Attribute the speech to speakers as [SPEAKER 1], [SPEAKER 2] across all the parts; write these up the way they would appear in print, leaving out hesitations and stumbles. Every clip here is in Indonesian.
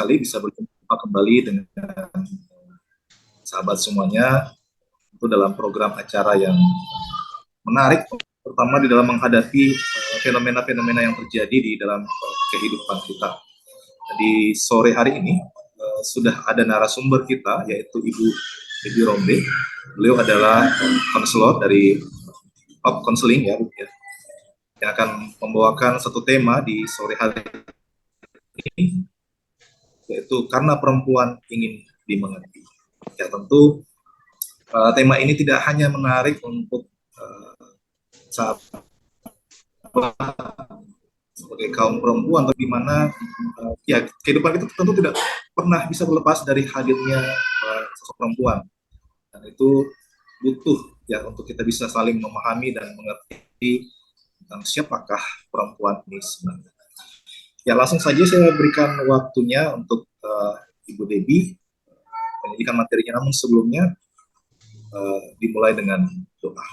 [SPEAKER 1] sekali bisa berjumpa kembali dengan sahabat semuanya itu dalam program acara yang menarik, terutama di dalam menghadapi fenomena-fenomena yang terjadi di dalam kehidupan kita. Di sore hari ini sudah ada narasumber kita, yaitu Ibu Debbie Rombe. Beliau adalah konselor dari Top Counseling ya, yang akan membawakan satu tema di sore hari ini, yaitu karena perempuan ingin dimengerti. Ya tentu tema ini tidak hanya menarik untuk sahabat sebagai kaum perempuan, atau gimana ya kehidupan itu tentu tidak pernah bisa berlepas dari hadirnya sosok perempuan, dan itu butuh ya untuk kita bisa saling memahami dan mengerti tentang siapakah perempuan ini sebenarnya. Ya langsung saja saya berikan waktunya untuk Ibu Debbie menyajikan materinya, namun sebelumnya dimulai dengan doa.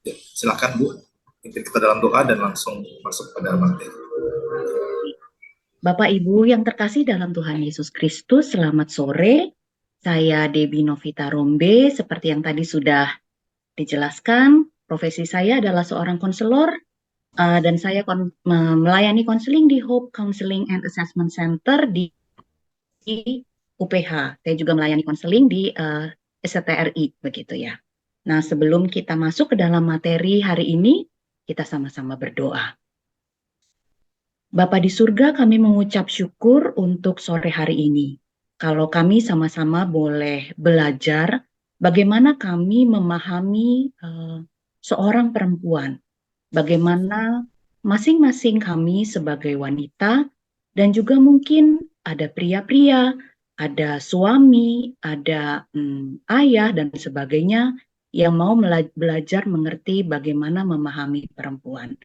[SPEAKER 1] Ya, silakan Bu, pimpin kita dalam doa dan langsung masuk pada materi.
[SPEAKER 2] Bapak Ibu yang terkasih dalam Tuhan Yesus Kristus, selamat sore. Saya Debbie Novita Rombe, seperti yang tadi sudah dijelaskan, profesi saya adalah seorang konselor dan saya melayani konseling di Hope Counseling and Assessment Center di UPH. Saya juga melayani konseling di STRI, begitu ya. Nah, sebelum kita masuk ke dalam materi hari ini, kita sama-sama berdoa. Bapa di surga, kami mengucap syukur untuk sore hari ini. Kalau kami sama-sama boleh belajar bagaimana kami memahami seorang perempuan, bagaimana masing-masing kami sebagai wanita, dan juga mungkin ada pria-pria, ada suami, ada ayah, dan sebagainya yang mau belajar mengerti bagaimana memahami perempuan.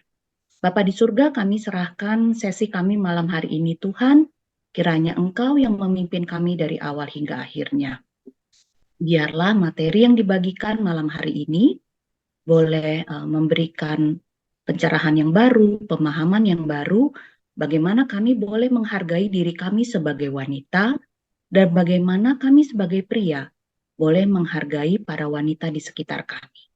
[SPEAKER 2] Bapa di surga, kami serahkan sesi kami malam hari ini, Tuhan. Kiranya Engkau yang memimpin kami dari awal hingga akhirnya. Biarlah materi yang dibagikan malam hari ini boleh memberikan pencerahan yang baru, pemahaman yang baru, bagaimana kami boleh menghargai diri kami sebagai wanita, dan bagaimana kami sebagai pria boleh menghargai para wanita di sekitar kami.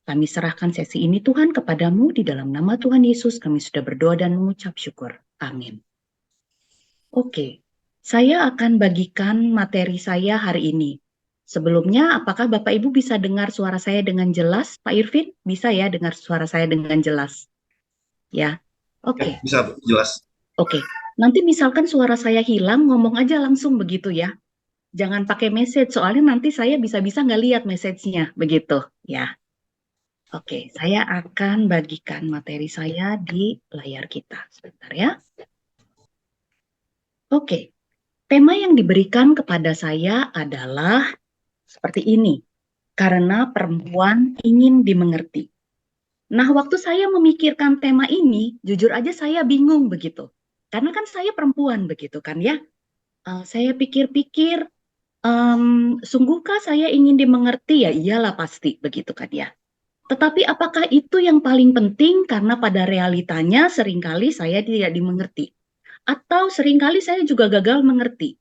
[SPEAKER 2] Kami serahkan sesi ini Tuhan kepadamu, di dalam nama Tuhan Yesus kami sudah berdoa dan mengucap syukur. Amin. Oke, saya akan bagikan materi saya hari ini. Sebelumnya, apakah Bapak Ibu bisa dengar suara saya dengan jelas? Pak Irvin, bisa ya dengar suara saya dengan jelas? Ya, oke.
[SPEAKER 1] Bisa jelas.
[SPEAKER 2] Oke, nanti misalkan suara saya hilang, ngomong aja langsung begitu ya. Jangan pakai message, soalnya nanti saya bisa-bisa nggak lihat message-nya, begitu ya. Oke, saya akan bagikan materi saya di layar kita. Sebentar ya. Oke, tema yang diberikan kepada saya adalah seperti ini. Karena perempuan ingin dimengerti. Nah, waktu saya memikirkan tema ini, jujur aja saya bingung begitu. Karena kan saya perempuan begitu kan ya. Saya pikir-pikir, sungguhkah saya ingin dimengerti? Ya iyalah pasti begitu kan ya. Tetapi apakah itu yang paling penting? Karena pada realitanya seringkali saya tidak dimengerti. Atau seringkali saya juga gagal mengerti.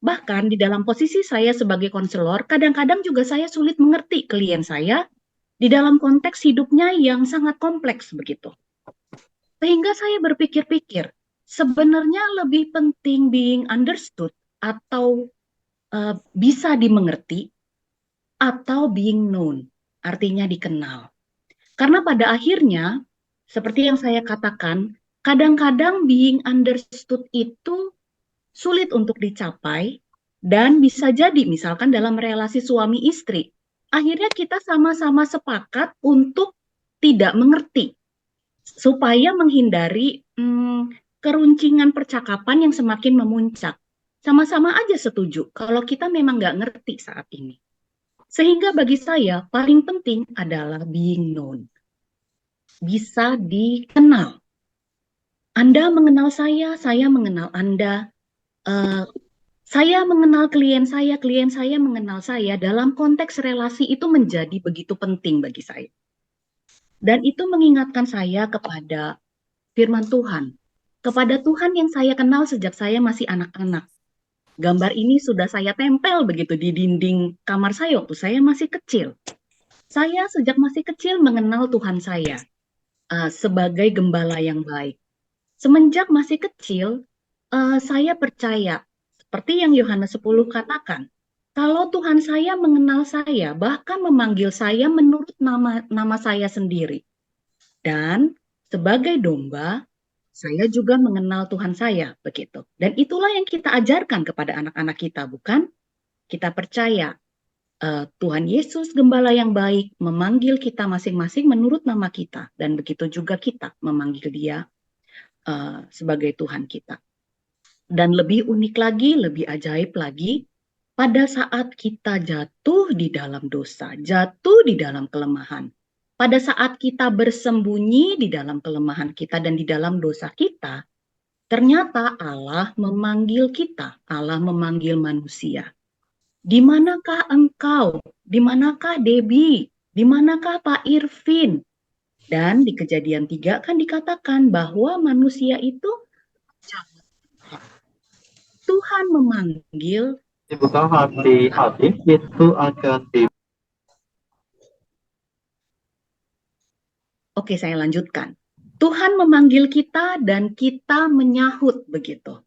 [SPEAKER 2] Bahkan di dalam posisi saya sebagai konselor, kadang-kadang juga saya sulit mengerti klien saya di dalam konteks hidupnya yang sangat kompleks begitu. Sehingga saya berpikir-pikir, sebenarnya lebih penting being understood atau bisa dimengerti atau being known, artinya dikenal. Karena pada akhirnya, seperti yang saya katakan, kadang-kadang being understood itu sulit untuk dicapai, dan bisa jadi misalkan dalam relasi suami istri, akhirnya kita sama-sama sepakat untuk tidak mengerti, supaya menghindari keruncingan percakapan yang semakin memuncak. Sama-sama aja setuju kalau kita memang nggak ngerti saat ini. Sehingga bagi saya paling penting adalah being known. Bisa dikenal. Anda mengenal saya mengenal Anda. Saya mengenal klien saya mengenal saya. Dalam konteks relasi itu menjadi begitu penting bagi saya. Dan itu mengingatkan saya kepada firman Tuhan. kepada Tuhan yang saya kenal sejak saya masih anak-anak. Gambar ini sudah saya tempel begitu di dinding kamar saya waktu saya masih kecil. Saya sejak masih kecil mengenal Tuhan saya sebagai gembala yang baik. Semenjak masih kecil, saya percaya, seperti yang Yohanes 10 katakan, kalau Tuhan saya mengenal saya, bahkan memanggil saya menurut nama saya sendiri. Dan sebagai domba, saya juga mengenal Tuhan saya, begitu. Dan itulah yang kita ajarkan kepada anak-anak kita, bukan? Kita percaya Tuhan Yesus, gembala yang baik, memanggil kita masing-masing menurut nama kita. Dan begitu juga kita memanggil dia sebagai Tuhan kita. Dan lebih unik lagi, lebih ajaib lagi, pada saat kita jatuh di dalam dosa, jatuh di dalam kelemahan, pada saat kita bersembunyi di dalam kelemahan kita dan di dalam dosa kita, ternyata Allah memanggil kita, Allah memanggil manusia. Di manakah engkau? Di manakah Debbie? Di manakah Pak Irvin? Dan di Kejadian 3 kan dikatakan bahwa manusia itu Tuhan memanggil.
[SPEAKER 3] Dibuka hati-hati itu akan di.
[SPEAKER 2] Oke, saya lanjutkan. Tuhan memanggil kita dan kita menyahut begitu.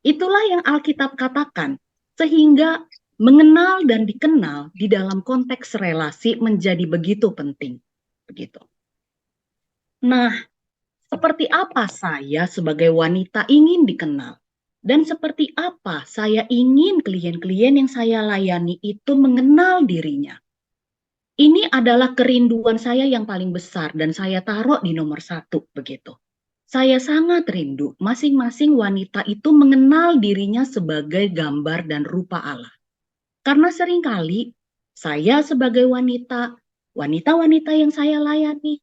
[SPEAKER 2] Itulah yang Alkitab katakan. Sehingga mengenal dan dikenal di dalam konteks relasi menjadi begitu penting. Begitu. Nah, seperti apa saya sebagai wanita ingin dikenal? Dan seperti apa saya ingin klien-klien yang saya layani itu mengenal dirinya? Ini adalah kerinduan saya yang paling besar dan saya taruh di nomor 1 begitu. Saya sangat rindu masing-masing wanita itu mengenal dirinya sebagai gambar dan rupa Allah. Karena seringkali saya sebagai wanita, wanita-wanita yang saya layani,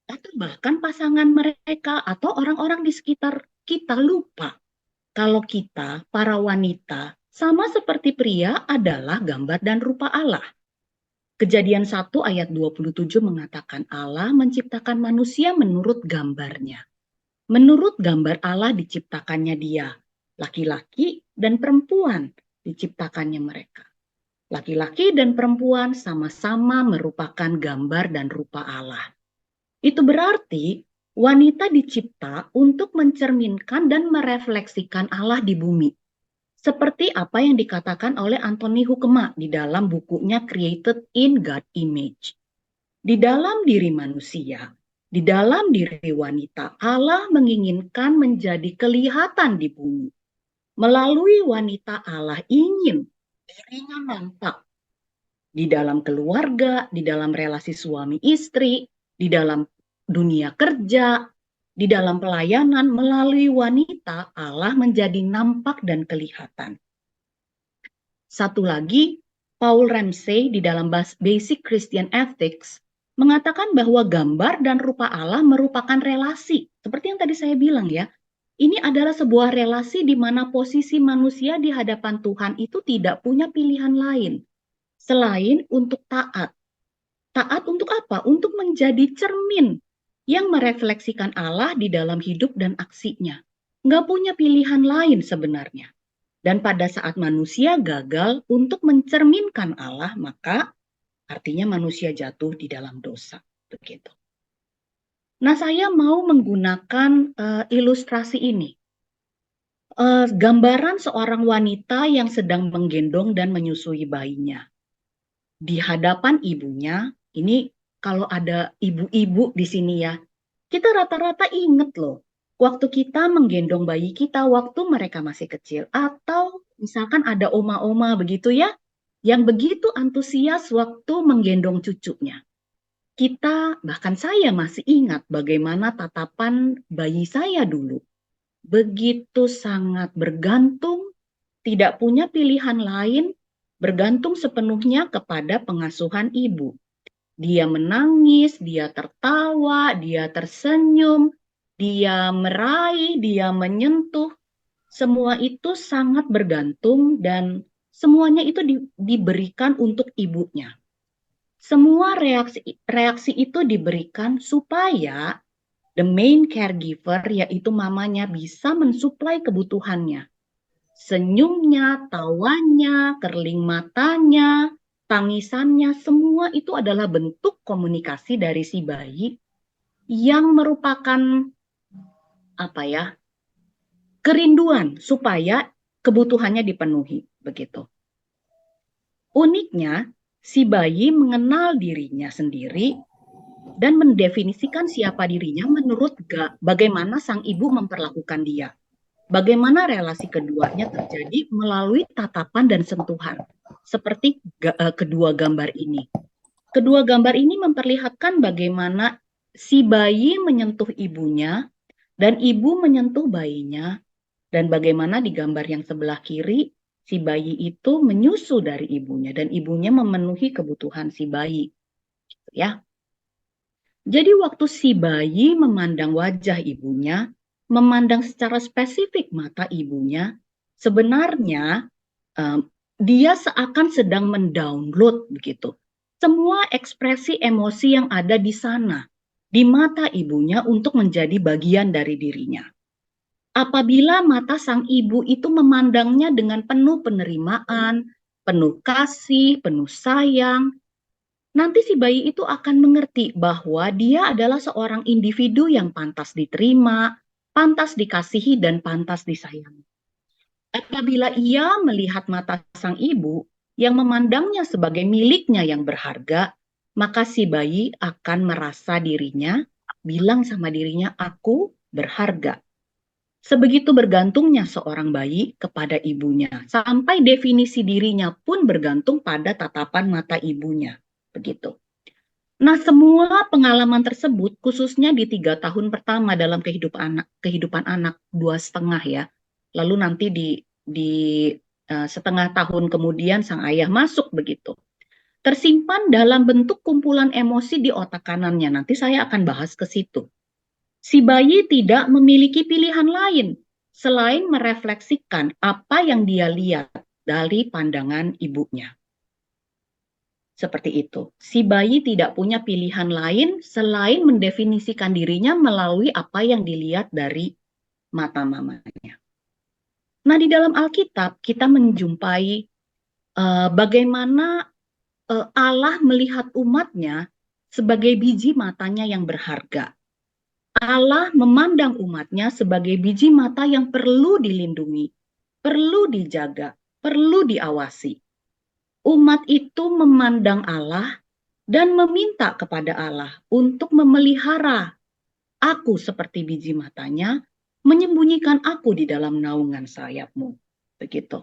[SPEAKER 2] atau bahkan pasangan mereka atau orang-orang di sekitar kita lupa kalau kita, para wanita, sama seperti pria adalah gambar dan rupa Allah. Kejadian 1 ayat 27 mengatakan Allah menciptakan manusia menurut gambarnya. Menurut gambar Allah diciptakannya dia. Laki-laki dan perempuan diciptakannya mereka. Laki-laki dan perempuan sama-sama merupakan gambar dan rupa Allah. Itu berarti wanita dicipta untuk mencerminkan dan merefleksikan Allah di bumi. Seperti apa yang dikatakan oleh Anthony Hoekema di dalam bukunya Created in God Image. Di dalam diri manusia, di dalam diri wanita, Allah menginginkan menjadi kelihatan di bumi. Melalui wanita Allah ingin dirinya nampak di dalam keluarga, di dalam relasi suami istri, di dalam dunia kerja, di dalam pelayanan. Melalui wanita Allah menjadi nampak dan kelihatan. Satu lagi, Paul Ramsey di dalam Basic Christian Ethics mengatakan bahwa gambar dan rupa Allah merupakan relasi. Seperti yang tadi saya bilang ya, ini adalah sebuah relasi di mana posisi manusia di hadapan Tuhan itu tidak punya pilihan lain selain untuk taat. Taat untuk apa? Untuk menjadi cermin yang merefleksikan Allah di dalam hidup dan aksinya. Nggak punya pilihan lain sebenarnya. Dan pada saat manusia gagal untuk mencerminkan Allah, maka artinya manusia jatuh di dalam dosa. Begitu. Nah, saya mau menggunakan ilustrasi ini. Gambaran seorang wanita yang sedang menggendong dan menyusui bayinya. Di hadapan ibunya, ini kalau ada ibu-ibu di sini ya, kita rata-rata inget loh, waktu kita menggendong bayi kita waktu mereka masih kecil. Atau misalkan ada oma-oma begitu ya, yang begitu antusias waktu menggendong cucunya. Kita, bahkan saya masih ingat bagaimana tatapan bayi saya dulu. Begitu sangat bergantung, tidak punya pilihan lain, bergantung sepenuhnya kepada pengasuhan ibu. Dia menangis, dia tertawa, dia tersenyum, dia meraih, dia menyentuh. Semua itu sangat bergantung dan semuanya itu diberikan untuk ibunya. Semua reaksi itu diberikan supaya the main caregiver, yaitu mamanya, bisa mensuplai kebutuhannya. Senyumnya, tawanya, kerling matanya, tangisannya, semua itu adalah bentuk komunikasi dari si bayi yang merupakan kerinduan supaya kebutuhannya dipenuhi, begitu. Uniknya, si bayi mengenal dirinya sendiri dan mendefinisikan siapa dirinya menurut bagaimana sang ibu memperlakukan dia. Bagaimana relasi keduanya terjadi melalui tatapan dan sentuhan. Seperti kedua gambar ini. Kedua gambar ini memperlihatkan bagaimana si bayi menyentuh ibunya dan ibu menyentuh bayinya. Dan bagaimana di gambar yang sebelah kiri, si bayi itu menyusu dari ibunya dan ibunya memenuhi kebutuhan si bayi. Ya. Jadi waktu si bayi memandang wajah ibunya, memandang secara spesifik mata ibunya, sebenarnya dia seakan sedang mendownload begitu. Semua ekspresi emosi yang ada di sana, di mata ibunya untuk menjadi bagian dari dirinya. Apabila mata sang ibu itu memandangnya dengan penuh penerimaan, penuh kasih, penuh sayang, nanti si bayi itu akan mengerti bahwa dia adalah seorang individu yang pantas diterima, pantas dikasihi, dan pantas disayangi. Apabila ia melihat mata sang ibu yang memandangnya sebagai miliknya yang berharga, maka si bayi akan merasa dirinya, bilang sama dirinya, aku berharga. Sebegitu bergantungnya seorang bayi kepada ibunya, sampai definisi dirinya pun bergantung pada tatapan mata ibunya. Begitu. Nah, semua pengalaman tersebut, khususnya di 3 tahun pertama dalam kehidupan anak 2,5 ya, lalu nanti di setengah tahun kemudian sang ayah masuk begitu, tersimpan dalam bentuk kumpulan emosi di otak kanannya. Nanti saya akan bahas ke situ. Si bayi tidak memiliki pilihan lain selain merefleksikan apa yang dia lihat dari pandangan ibunya. Seperti itu. Si bayi tidak punya pilihan lain selain mendefinisikan dirinya melalui apa yang dilihat dari mata mamanya. Nah, di dalam Alkitab kita menjumpai bagaimana Allah melihat umatnya sebagai biji matanya yang berharga. Allah memandang umatnya sebagai biji mata yang perlu dilindungi, perlu dijaga, perlu diawasi. Umat itu memandang Allah dan meminta kepada Allah untuk memelihara aku seperti biji matanya, menyembunyikan aku di dalam naungan sayapmu. Begitu.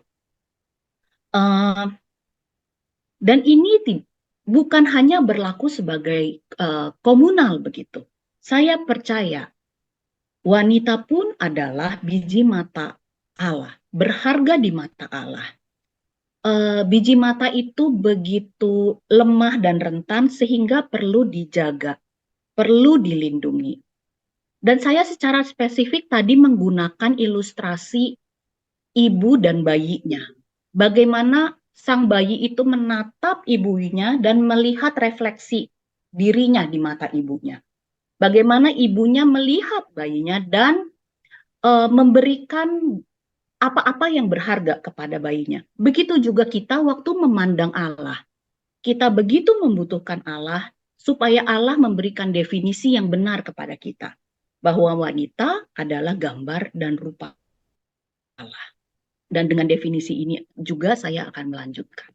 [SPEAKER 2] Dan ini bukan hanya berlaku sebagai komunal begitu. Saya percaya wanita pun adalah biji mata Allah, berharga di mata Allah. Biji mata itu begitu lemah dan rentan sehingga perlu dijaga, perlu dilindungi. Dan saya secara spesifik tadi menggunakan ilustrasi ibu dan bayinya. Bagaimana sang bayi itu menatap ibunya dan melihat refleksi dirinya di mata ibunya. Bagaimana ibunya melihat bayinya dan memberikan apa-apa yang berharga kepada bayinya. Begitu juga kita waktu memandang Allah. Kita begitu membutuhkan Allah supaya Allah memberikan definisi yang benar kepada kita. Bahwa wanita adalah gambar dan rupa Allah. Dan dengan definisi ini juga saya akan melanjutkan.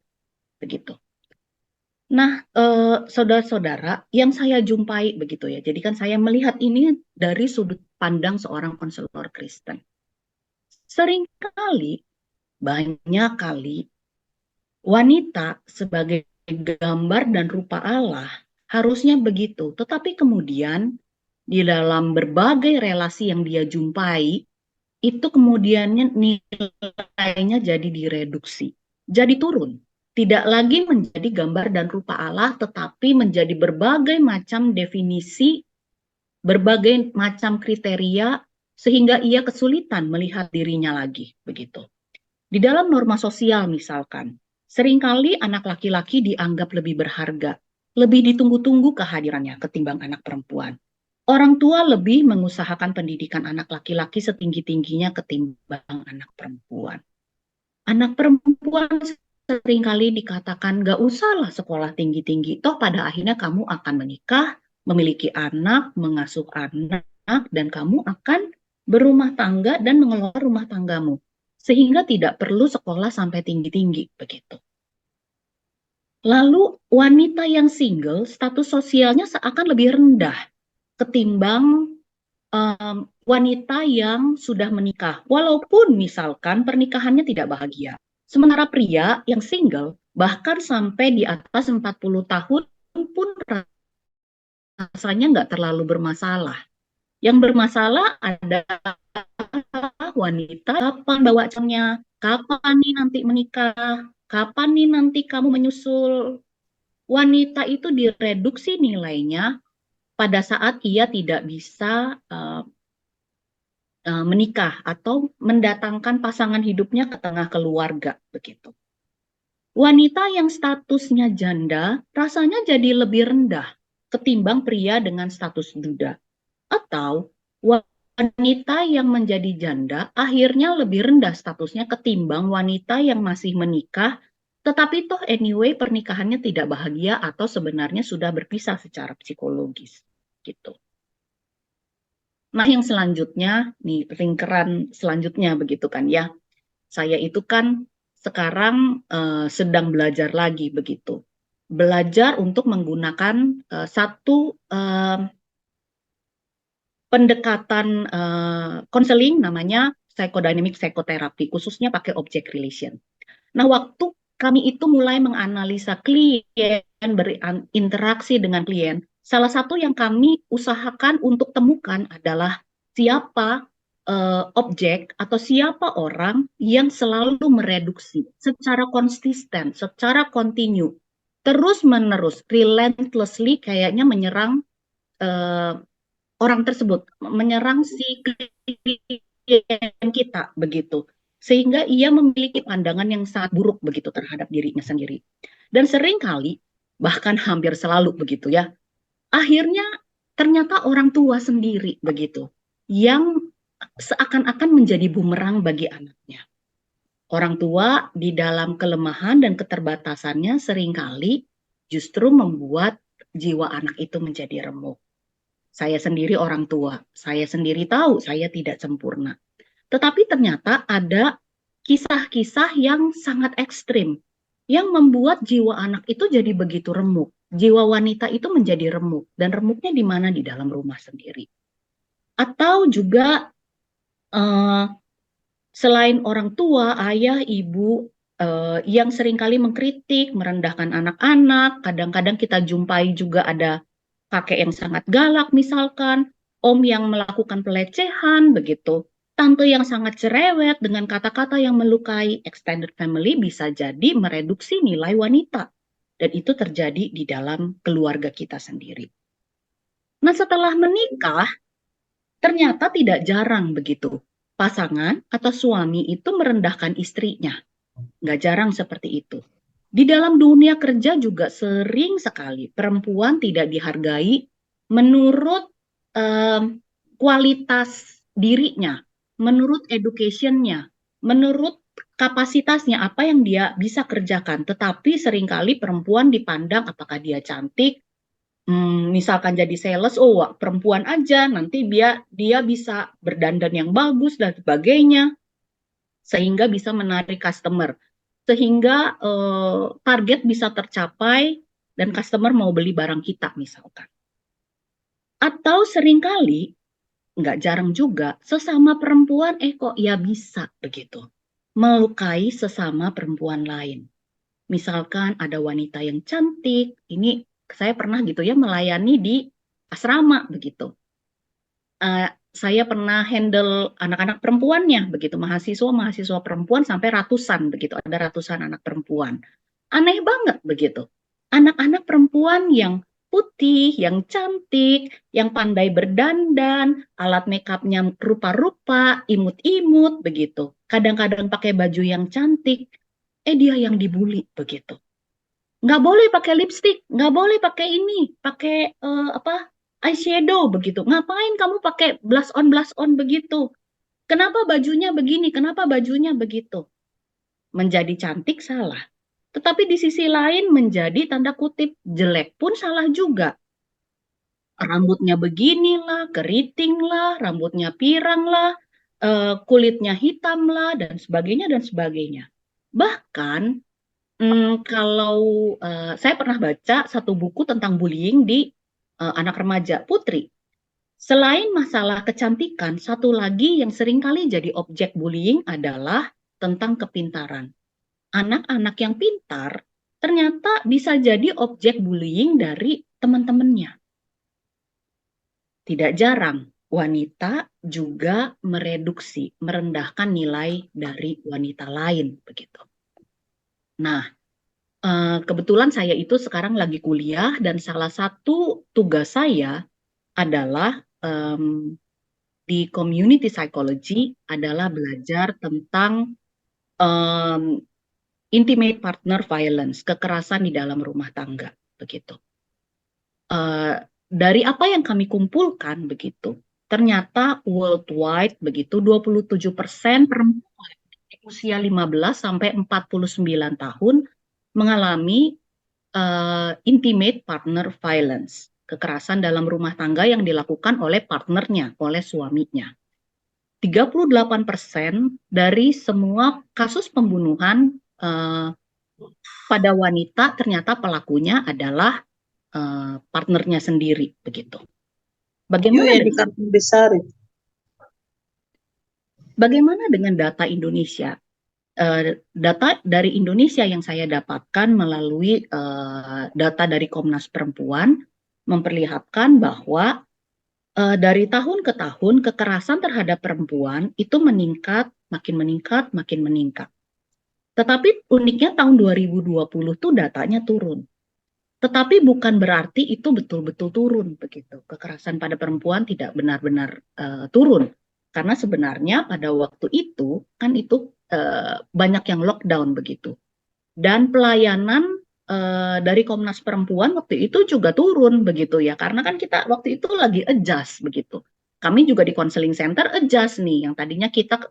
[SPEAKER 2] Begitu. Nah, saudara-saudara, yang saya jumpai begitu ya. Jadi kan saya melihat ini dari sudut pandang seorang konselor Kristen. Seringkali, banyak kali, wanita sebagai gambar dan rupa Allah harusnya begitu. Tetapi kemudian di dalam berbagai relasi yang dia jumpai, itu kemudiannya nilainya jadi direduksi, jadi turun. Tidak lagi menjadi gambar dan rupa Allah, tetapi menjadi berbagai macam definisi, berbagai macam kriteria, sehingga ia kesulitan melihat dirinya lagi. Begitu. Di dalam norma sosial misalkan, seringkali anak laki-laki dianggap lebih berharga, lebih ditunggu-tunggu kehadirannya ketimbang anak perempuan. Orang tua lebih mengusahakan pendidikan anak laki-laki setinggi-tingginya ketimbang anak perempuan. Anak perempuan seringkali dikatakan gak usahlah sekolah tinggi-tinggi, toh pada akhirnya kamu akan menikah, memiliki anak, mengasuh anak, dan kamu akan berumah tangga dan mengelola rumah tanggamu. Sehingga tidak perlu sekolah sampai tinggi-tinggi, begitu. Lalu wanita yang single, status sosialnya seakan lebih rendah ketimbang wanita yang sudah menikah, walaupun misalkan pernikahannya tidak bahagia. Sementara pria yang single, bahkan sampai di atas 40 tahun pun rasanya nggak terlalu bermasalah. Yang bermasalah adalah wanita, kapan bawa calonnya, kapan nih nanti menikah, kapan nih nanti kamu menyusul. Wanita itu direduksi nilainya pada saat ia tidak bisa menikah atau mendatangkan pasangan hidupnya ke tengah keluarga, begitu. Wanita yang statusnya janda rasanya jadi lebih rendah ketimbang pria dengan status duda. Atau wanita yang menjadi janda akhirnya lebih rendah statusnya ketimbang wanita yang masih menikah, tetapi toh anyway pernikahannya tidak bahagia atau sebenarnya sudah berpisah secara psikologis, gitu. Nah, yang selanjutnya, nih lingkaran selanjutnya begitu kan ya. Saya itu kan sekarang sedang belajar lagi begitu. Belajar untuk menggunakan satu pendekatan konseling namanya psychodynamic psychotherapy, khususnya pakai object relation. Nah, waktu kami itu mulai menganalisa klien, berinteraksi dengan klien, salah satu yang kami usahakan untuk temukan adalah siapa objek atau siapa orang yang selalu mereduksi secara konsisten, secara kontinu, terus-menerus, relentlessly kayaknya menyerang orang tersebut, menyerang si klien kita begitu. Sehingga ia memiliki pandangan yang sangat buruk begitu terhadap dirinya sendiri. Dan seringkali, bahkan hampir selalu begitu ya, akhirnya ternyata orang tua sendiri begitu, yang seakan-akan menjadi bumerang bagi anaknya. Orang tua di dalam kelemahan dan keterbatasannya seringkali justru membuat jiwa anak itu menjadi remuk. Saya sendiri orang tua, saya sendiri tahu saya tidak sempurna. Tetapi ternyata ada kisah-kisah yang sangat ekstrim yang membuat jiwa anak itu jadi begitu remuk. Jiwa wanita itu menjadi remuk, dan remuknya di mana? Di dalam rumah sendiri. Atau juga selain orang tua, ayah, ibu yang seringkali mengkritik, merendahkan anak-anak, kadang-kadang kita jumpai juga ada kakek yang sangat galak misalkan, om yang melakukan pelecehan begitu. Tante yang sangat cerewet dengan kata-kata yang melukai. Extended family bisa jadi mereduksi nilai wanita. Dan itu terjadi di dalam keluarga kita sendiri. Nah, setelah menikah, ternyata tidak jarang begitu. Pasangan atau suami itu merendahkan istrinya. Nggak jarang seperti itu. Di dalam dunia kerja juga sering sekali perempuan tidak dihargai menurut kualitas dirinya, menurut education-nya, menurut kapasitasnya, apa yang dia bisa kerjakan. Tetapi seringkali perempuan dipandang apakah dia cantik, misalkan jadi sales, oh perempuan aja, nanti dia bisa berdandan yang bagus dan sebagainya, sehingga bisa menarik customer, sehingga target bisa tercapai dan customer mau beli barang kita misalkan. Atau seringkali, nggak jarang juga, sesama perempuan kok ya bisa begitu, melukai sesama perempuan lain. Misalkan ada wanita yang cantik, ini saya pernah gitu ya melayani di asrama begitu. Saya pernah handle anak-anak perempuannya begitu, mahasiswa perempuan sampai ratusan begitu, ada ratusan anak perempuan. Aneh banget begitu. Anak-anak perempuan yang putih, yang cantik, yang pandai berdandan, alat makeupnya rupa-rupa, imut-imut begitu. Kadang-kadang pakai baju yang cantik, dia yang dibully begitu. Nggak boleh pakai lipstik, nggak boleh pakai ini, pakai eyeshadow begitu. Ngapain kamu pakai blush on begitu? Kenapa bajunya begini? Kenapa bajunya begitu? Menjadi cantik salah. Tetapi di sisi lain menjadi tanda kutip jelek pun salah juga. Rambutnya beginilah, keriting lah, rambutnya pirang lah, kulitnya hitam lah, dan sebagainya dan sebagainya. Bahkan kalau saya pernah baca satu buku tentang bullying di anak remaja putri. Selain masalah kecantikan, satu lagi yang seringkali jadi objek bullying adalah tentang kepintaran. Anak-anak yang pintar ternyata bisa jadi objek bullying dari teman-temannya. Tidak jarang wanita juga merendahkan nilai dari wanita lain begitu. Nah, kebetulan saya itu sekarang lagi kuliah dan salah satu tugas saya adalah di community psychology adalah belajar tentang intimate partner violence, kekerasan di dalam rumah tangga begitu. Dari apa yang kami kumpulkan begitu, ternyata worldwide begitu 27% perempuan usia 15 sampai 49 tahun mengalami intimate partner violence, kekerasan dalam rumah tangga yang dilakukan oleh partnernya, oleh suaminya. 38% dari semua kasus pembunuhan pada wanita ternyata pelakunya adalah partnernya sendiri begitu. Bagaimana dengan data Indonesia? Data dari Indonesia yang saya dapatkan melalui data dari Komnas Perempuan memperlihatkan bahwa dari tahun ke tahun kekerasan terhadap perempuan itu makin meningkat. Tetapi uniknya tahun 2020 tuh datanya turun. Tetapi bukan berarti itu betul-betul turun begitu. Kekerasan pada perempuan tidak benar-benar turun. Karena sebenarnya pada waktu itu kan itu banyak yang lockdown begitu. Dan pelayanan dari Komnas Perempuan waktu itu juga turun begitu ya. Karena kan kita waktu itu lagi adjust begitu. Kami juga di counseling center adjust nih. Yang tadinya kita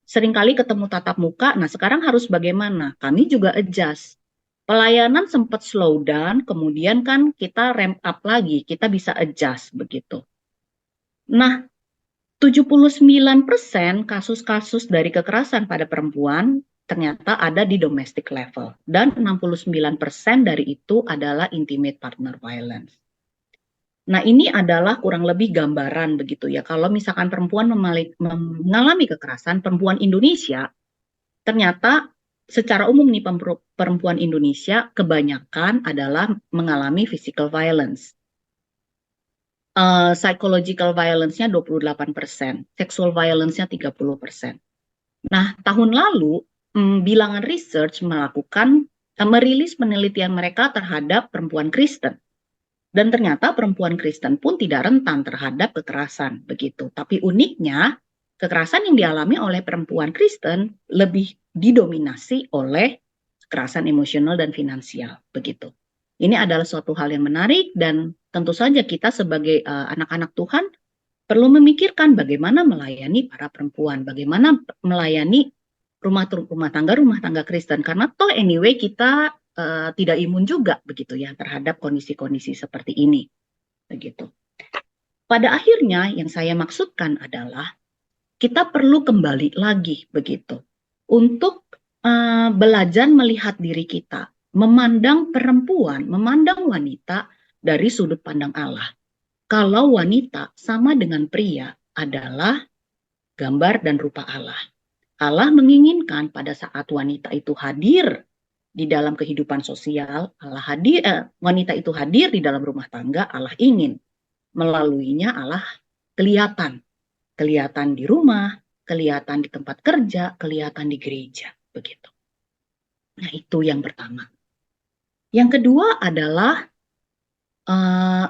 [SPEAKER 2] seringkali ketemu tatap muka. Nah sekarang harus bagaimana? Kami juga adjust. Pelayanan sempat slow down, kemudian kan kita ramp up lagi, kita bisa adjust begitu. Nah, 79% kasus-kasus dari kekerasan pada perempuan ternyata ada di domestic level. Dan 69% dari itu adalah intimate partner violence. Nah, ini adalah kurang lebih gambaran begitu ya. Kalau misalkan perempuan mengalami kekerasan, perempuan Indonesia ternyata secara umum nih perempuan Indonesia kebanyakan adalah mengalami physical violence. Psychological violence-nya 28%, sexual violence-nya 30%. Nah, tahun lalu bilangan research merilis penelitian mereka terhadap perempuan Kristen. Dan ternyata perempuan Kristen pun tidak rentan terhadap kekerasan begitu. Tapi uniknya kekerasan yang dialami oleh perempuan Kristen lebih didominasi oleh kekerasan emosional dan finansial begitu. Ini adalah suatu hal yang menarik dan tentu saja kita sebagai anak-anak Tuhan perlu memikirkan bagaimana melayani para perempuan, bagaimana melayani rumah tangga Kristen karena toh anyway kita tidak imun juga begitu ya terhadap kondisi-kondisi seperti ini begitu. Pada akhirnya yang saya maksudkan adalah kita perlu kembali lagi begitu untuk belajar melihat diri kita, memandang perempuan, memandang wanita dari sudut pandang Allah. Kalau wanita sama dengan pria adalah gambar dan rupa Allah. Allah menginginkan pada saat wanita itu hadir di dalam kehidupan sosial, wanita itu hadir di dalam rumah tangga, Allah ingin melaluinya Allah kelihatan di rumah, kelihatan di tempat kerja, kelihatan di gereja, begitu. Nah, itu yang pertama. Yang kedua adalah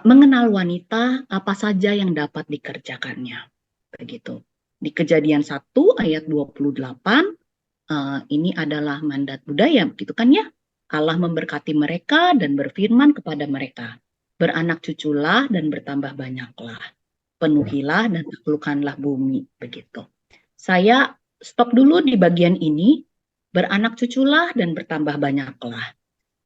[SPEAKER 2] mengenal wanita apa saja yang dapat dikerjakannya, begitu. Di Kejadian 1 ayat 28 ini adalah mandat budaya, begitu kan ya? Allah memberkati mereka dan berfirman kepada mereka, Beranak cuculah dan bertambah banyaklah. Penuhilah dan taklukkanlah bumi. Begitu. Saya stop dulu di bagian ini. Beranak cuculah dan bertambah banyaklah.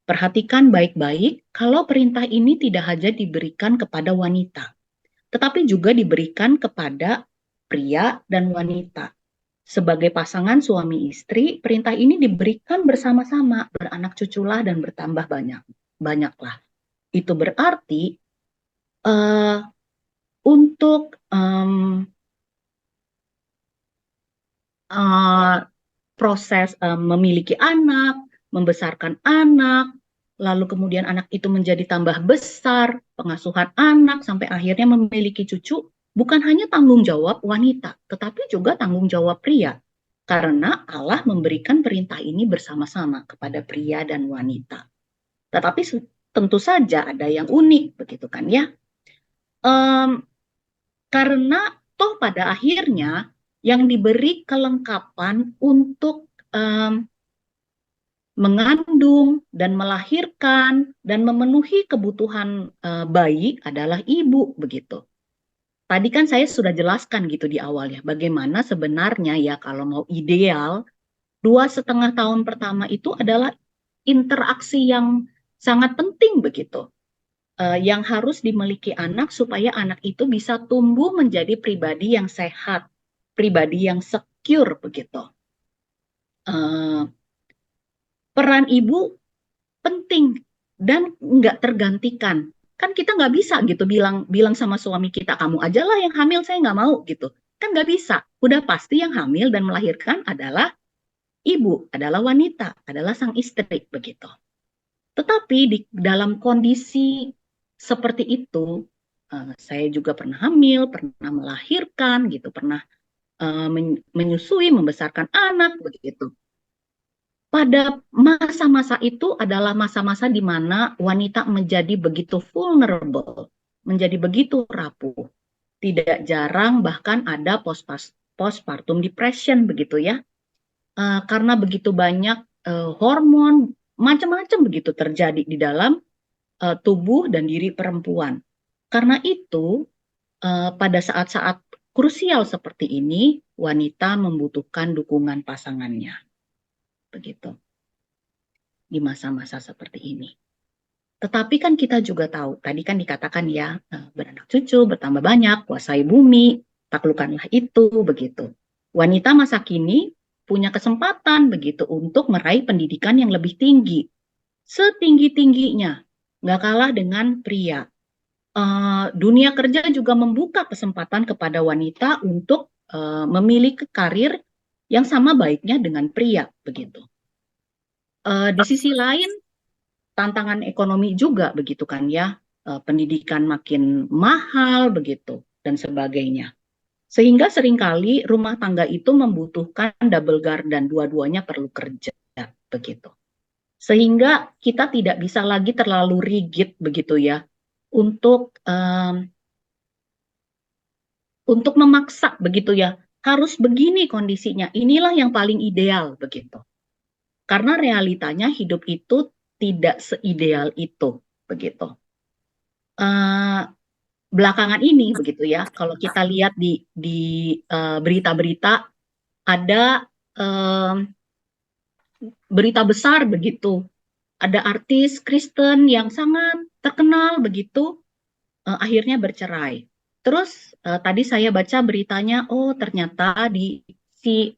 [SPEAKER 2] Perhatikan baik-baik kalau perintah ini tidak hanya diberikan kepada wanita, tetapi juga diberikan kepada pria dan wanita. Sebagai pasangan suami istri, perintah ini diberikan bersama-sama, beranak cuculah dan bertambah banyaklah. Itu berarti uh, untuk proses memiliki anak, membesarkan anak, lalu kemudian anak itu menjadi tambah besar, pengasuhan anak sampai akhirnya memiliki cucu, bukan hanya tanggung jawab wanita, tetapi juga tanggung jawab pria. Karena Allah memberikan perintah ini bersama-sama kepada pria dan wanita. Tetapi tentu saja ada yang unik, begitu kan ya? Karena toh pada akhirnya yang diberi kelengkapan untuk mengandung dan melahirkan dan memenuhi kebutuhan bayi adalah ibu, begitu. Tadi kan saya sudah jelaskan gitu di awal ya, bagaimana sebenarnya ya kalau mau ideal 2,5 tahun pertama itu adalah interaksi yang sangat penting begitu, yang harus dimiliki anak supaya anak itu bisa tumbuh menjadi pribadi yang sehat, pribadi yang secure begitu. Peran ibu penting dan nggak tergantikan. Kan kita nggak bisa gitu bilang sama suami kita, kamu aja lah yang hamil, saya nggak mau gitu. Kan nggak bisa. Udah pasti yang hamil dan melahirkan adalah ibu, adalah wanita, adalah sang istri begitu. Tetapi di dalam kondisi seperti itu, saya juga pernah hamil, pernah melahirkan gitu, pernah menyusui, membesarkan anak begitu. Pada masa-masa itu adalah masa-masa di mana wanita menjadi begitu vulnerable, menjadi begitu rapuh. Tidak jarang bahkan ada postpartum depression begitu ya. Karena begitu banyak hormon macam-macam begitu terjadi di dalam tubuh dan diri perempuan. Karena itu pada saat-saat krusial seperti ini wanita membutuhkan dukungan pasangannya. Begitu. Di masa-masa seperti ini. Tetapi kan kita juga tahu, tadi kan dikatakan ya, beranak cucu, bertambah banyak, kuasai bumi, taklukkanlah itu, begitu. Wanita masa kini punya kesempatan begitu untuk meraih pendidikan yang lebih tinggi. Setinggi-tingginya, nggak kalah dengan pria. Dunia kerja juga membuka kesempatan kepada wanita untuk memiliki karir yang sama baiknya dengan pria, begitu. Di sisi lain, tantangan ekonomi juga begitu kan ya, pendidikan makin mahal begitu dan sebagainya. Sehingga seringkali rumah tangga itu membutuhkan double guard dan dua-duanya perlu kerja begitu. Sehingga kita tidak bisa lagi terlalu rigid begitu ya untuk memaksa begitu ya, harus begini kondisinya, inilah yang paling ideal begitu. Karena realitanya hidup itu tidak seideal itu, begitu. Belakangan ini, begitu ya, kalau kita lihat di berita-berita, ada berita besar begitu, ada artis Kristen yang sangat terkenal begitu, akhirnya bercerai. Terus tadi saya baca beritanya, oh ternyata si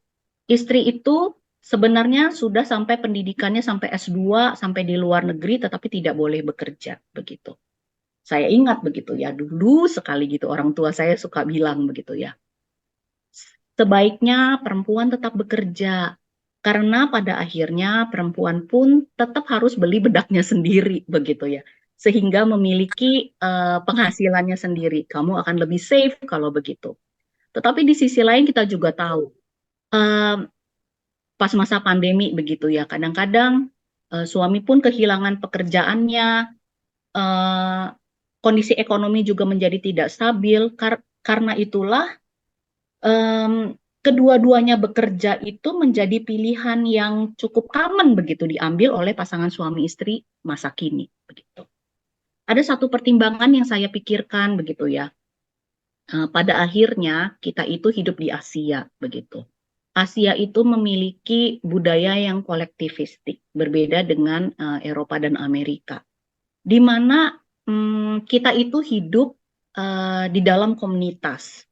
[SPEAKER 2] istri itu sebenarnya sudah sampai pendidikannya sampai S2, sampai di luar negeri, tetapi tidak boleh bekerja, begitu. Saya ingat begitu ya, dulu sekali gitu orang tua saya suka bilang begitu ya. Sebaiknya perempuan tetap bekerja, karena pada akhirnya perempuan pun tetap harus beli bedaknya sendiri, begitu ya. Sehingga memiliki penghasilannya sendiri. Kamu akan lebih safe kalau begitu. Tetapi di sisi lain kita juga tahu, pas masa pandemi begitu ya, kadang-kadang suami pun kehilangan pekerjaannya, kondisi ekonomi juga menjadi tidak stabil, karena itulah kedua-duanya bekerja itu menjadi pilihan yang cukup common begitu diambil oleh pasangan suami istri masa kini begitu. ada satu pertimbangan yang saya pikirkan begitu ya. Pada akhirnya kita itu hidup di Asia begitu. Asia itu memiliki budaya yang kolektivistik, berbeda dengan Eropa dan Amerika, di mana kita itu hidup di dalam komunitas.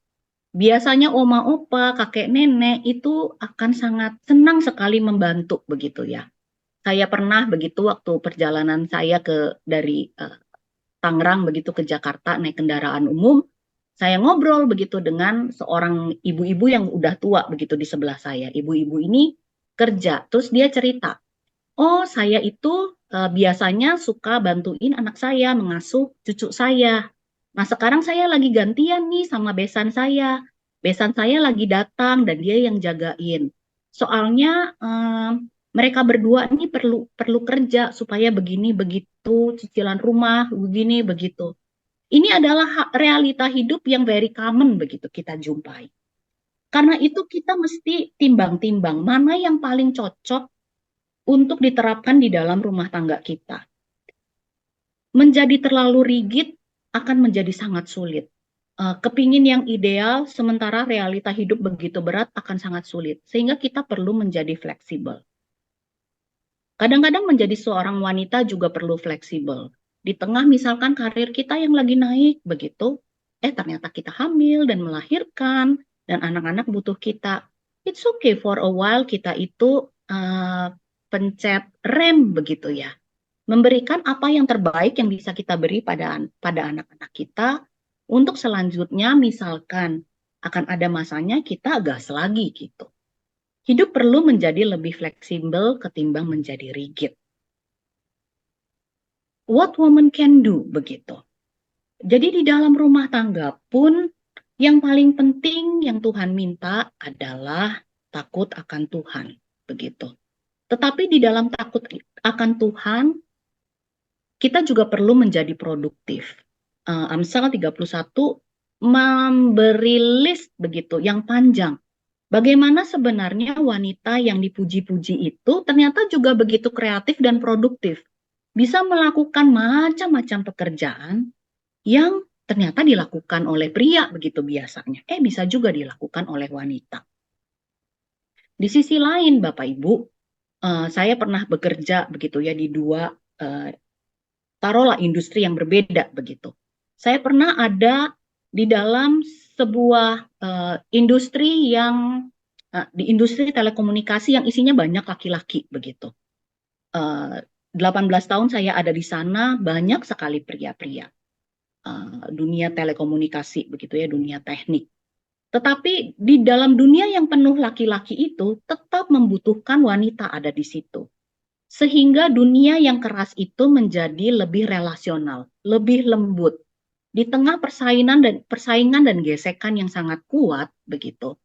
[SPEAKER 2] Biasanya oma opa, kakek nenek itu akan sangat senang sekali membantu begitu ya. Saya pernah begitu waktu perjalanan saya dari Tangerang begitu ke Jakarta naik kendaraan umum, saya ngobrol begitu dengan seorang ibu-ibu yang udah tua begitu di sebelah saya. Ibu-ibu ini kerja, terus dia cerita, oh saya itu biasanya suka bantuin anak saya mengasuh cucu saya. Nah sekarang saya lagi gantian nih sama besan saya. Besan saya lagi datang dan dia yang jagain. Soalnya mereka berdua ini perlu kerja supaya begini begitu, cicilan rumah begini begitu. Ini adalah realita hidup yang very common begitu kita jumpai. Karena itu kita mesti timbang-timbang mana yang paling cocok untuk diterapkan di dalam rumah tangga kita. Menjadi terlalu rigid akan menjadi sangat sulit. Kepingin yang ideal, sementara realita hidup begitu berat akan sangat sulit. Sehingga kita perlu menjadi fleksibel. Kadang-kadang menjadi seorang wanita juga perlu fleksibel. Di tengah misalkan karir kita yang lagi naik begitu, ternyata kita hamil dan melahirkan, dan anak-anak butuh kita. It's okay for a while kita itu pencet rem begitu ya. Memberikan apa yang terbaik yang bisa kita beri pada anak-anak kita, untuk selanjutnya misalkan akan ada masanya kita gas lagi gitu. Hidup perlu menjadi lebih fleksibel ketimbang menjadi rigid. What woman can do begitu. Jadi di dalam rumah tangga pun yang paling penting yang Tuhan minta adalah takut akan Tuhan begitu. Tetapi di dalam takut akan Tuhan kita juga perlu menjadi produktif. Amsal 31 memberi list begitu yang panjang. Bagaimana sebenarnya wanita yang dipuji-puji itu ternyata juga begitu kreatif dan produktif. Bisa melakukan macam-macam pekerjaan yang ternyata dilakukan oleh pria begitu biasanya. Bisa juga dilakukan oleh wanita. Di sisi lain Bapak Ibu, saya pernah bekerja begitu ya di dua taruhlah industri yang berbeda begitu. Saya pernah ada di dalam sebuah industri yang di industri telekomunikasi yang isinya banyak laki-laki begitu. 18 tahun saya ada di sana, banyak sekali pria-pria. Dunia telekomunikasi begitu ya, dunia teknik. Tetapi di dalam dunia yang penuh laki-laki itu tetap membutuhkan wanita ada di situ. Sehingga dunia yang keras itu menjadi lebih relasional, lebih lembut. Di tengah persaingan dan gesekan yang sangat kuat begitu.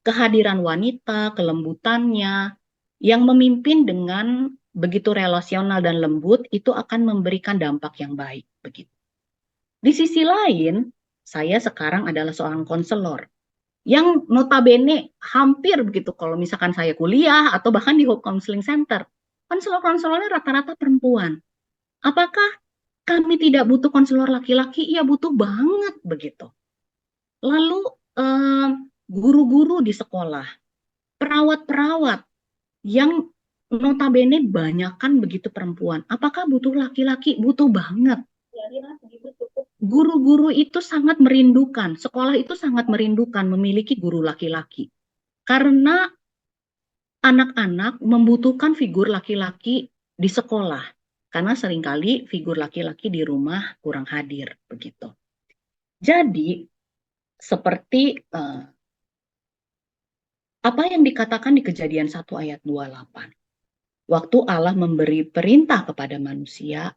[SPEAKER 2] Kehadiran wanita, kelembutannya, yang memimpin dengan begitu relasional dan lembut, itu akan memberikan dampak yang baik. Begitu. Di sisi lain, saya sekarang adalah seorang konselor, yang notabene hampir begitu, kalau misalkan saya kuliah, atau bahkan di Hope Counseling Center, konselor-konselornya rata-rata perempuan. Apakah kami tidak butuh konselor laki-laki? Ya butuh banget begitu. Lalu guru-guru di sekolah, perawat-perawat yang notabene banyakkan begitu perempuan. Apakah butuh laki-laki? Butuh banget. Guru-guru itu sangat merindukan, sekolah itu sangat merindukan memiliki guru laki-laki. Karena anak-anak membutuhkan figur laki-laki di sekolah. Karena seringkali figur laki-laki di rumah kurang hadir begitu. Jadi seperti apa yang dikatakan di Kejadian 1 ayat 28. Waktu Allah memberi perintah kepada manusia,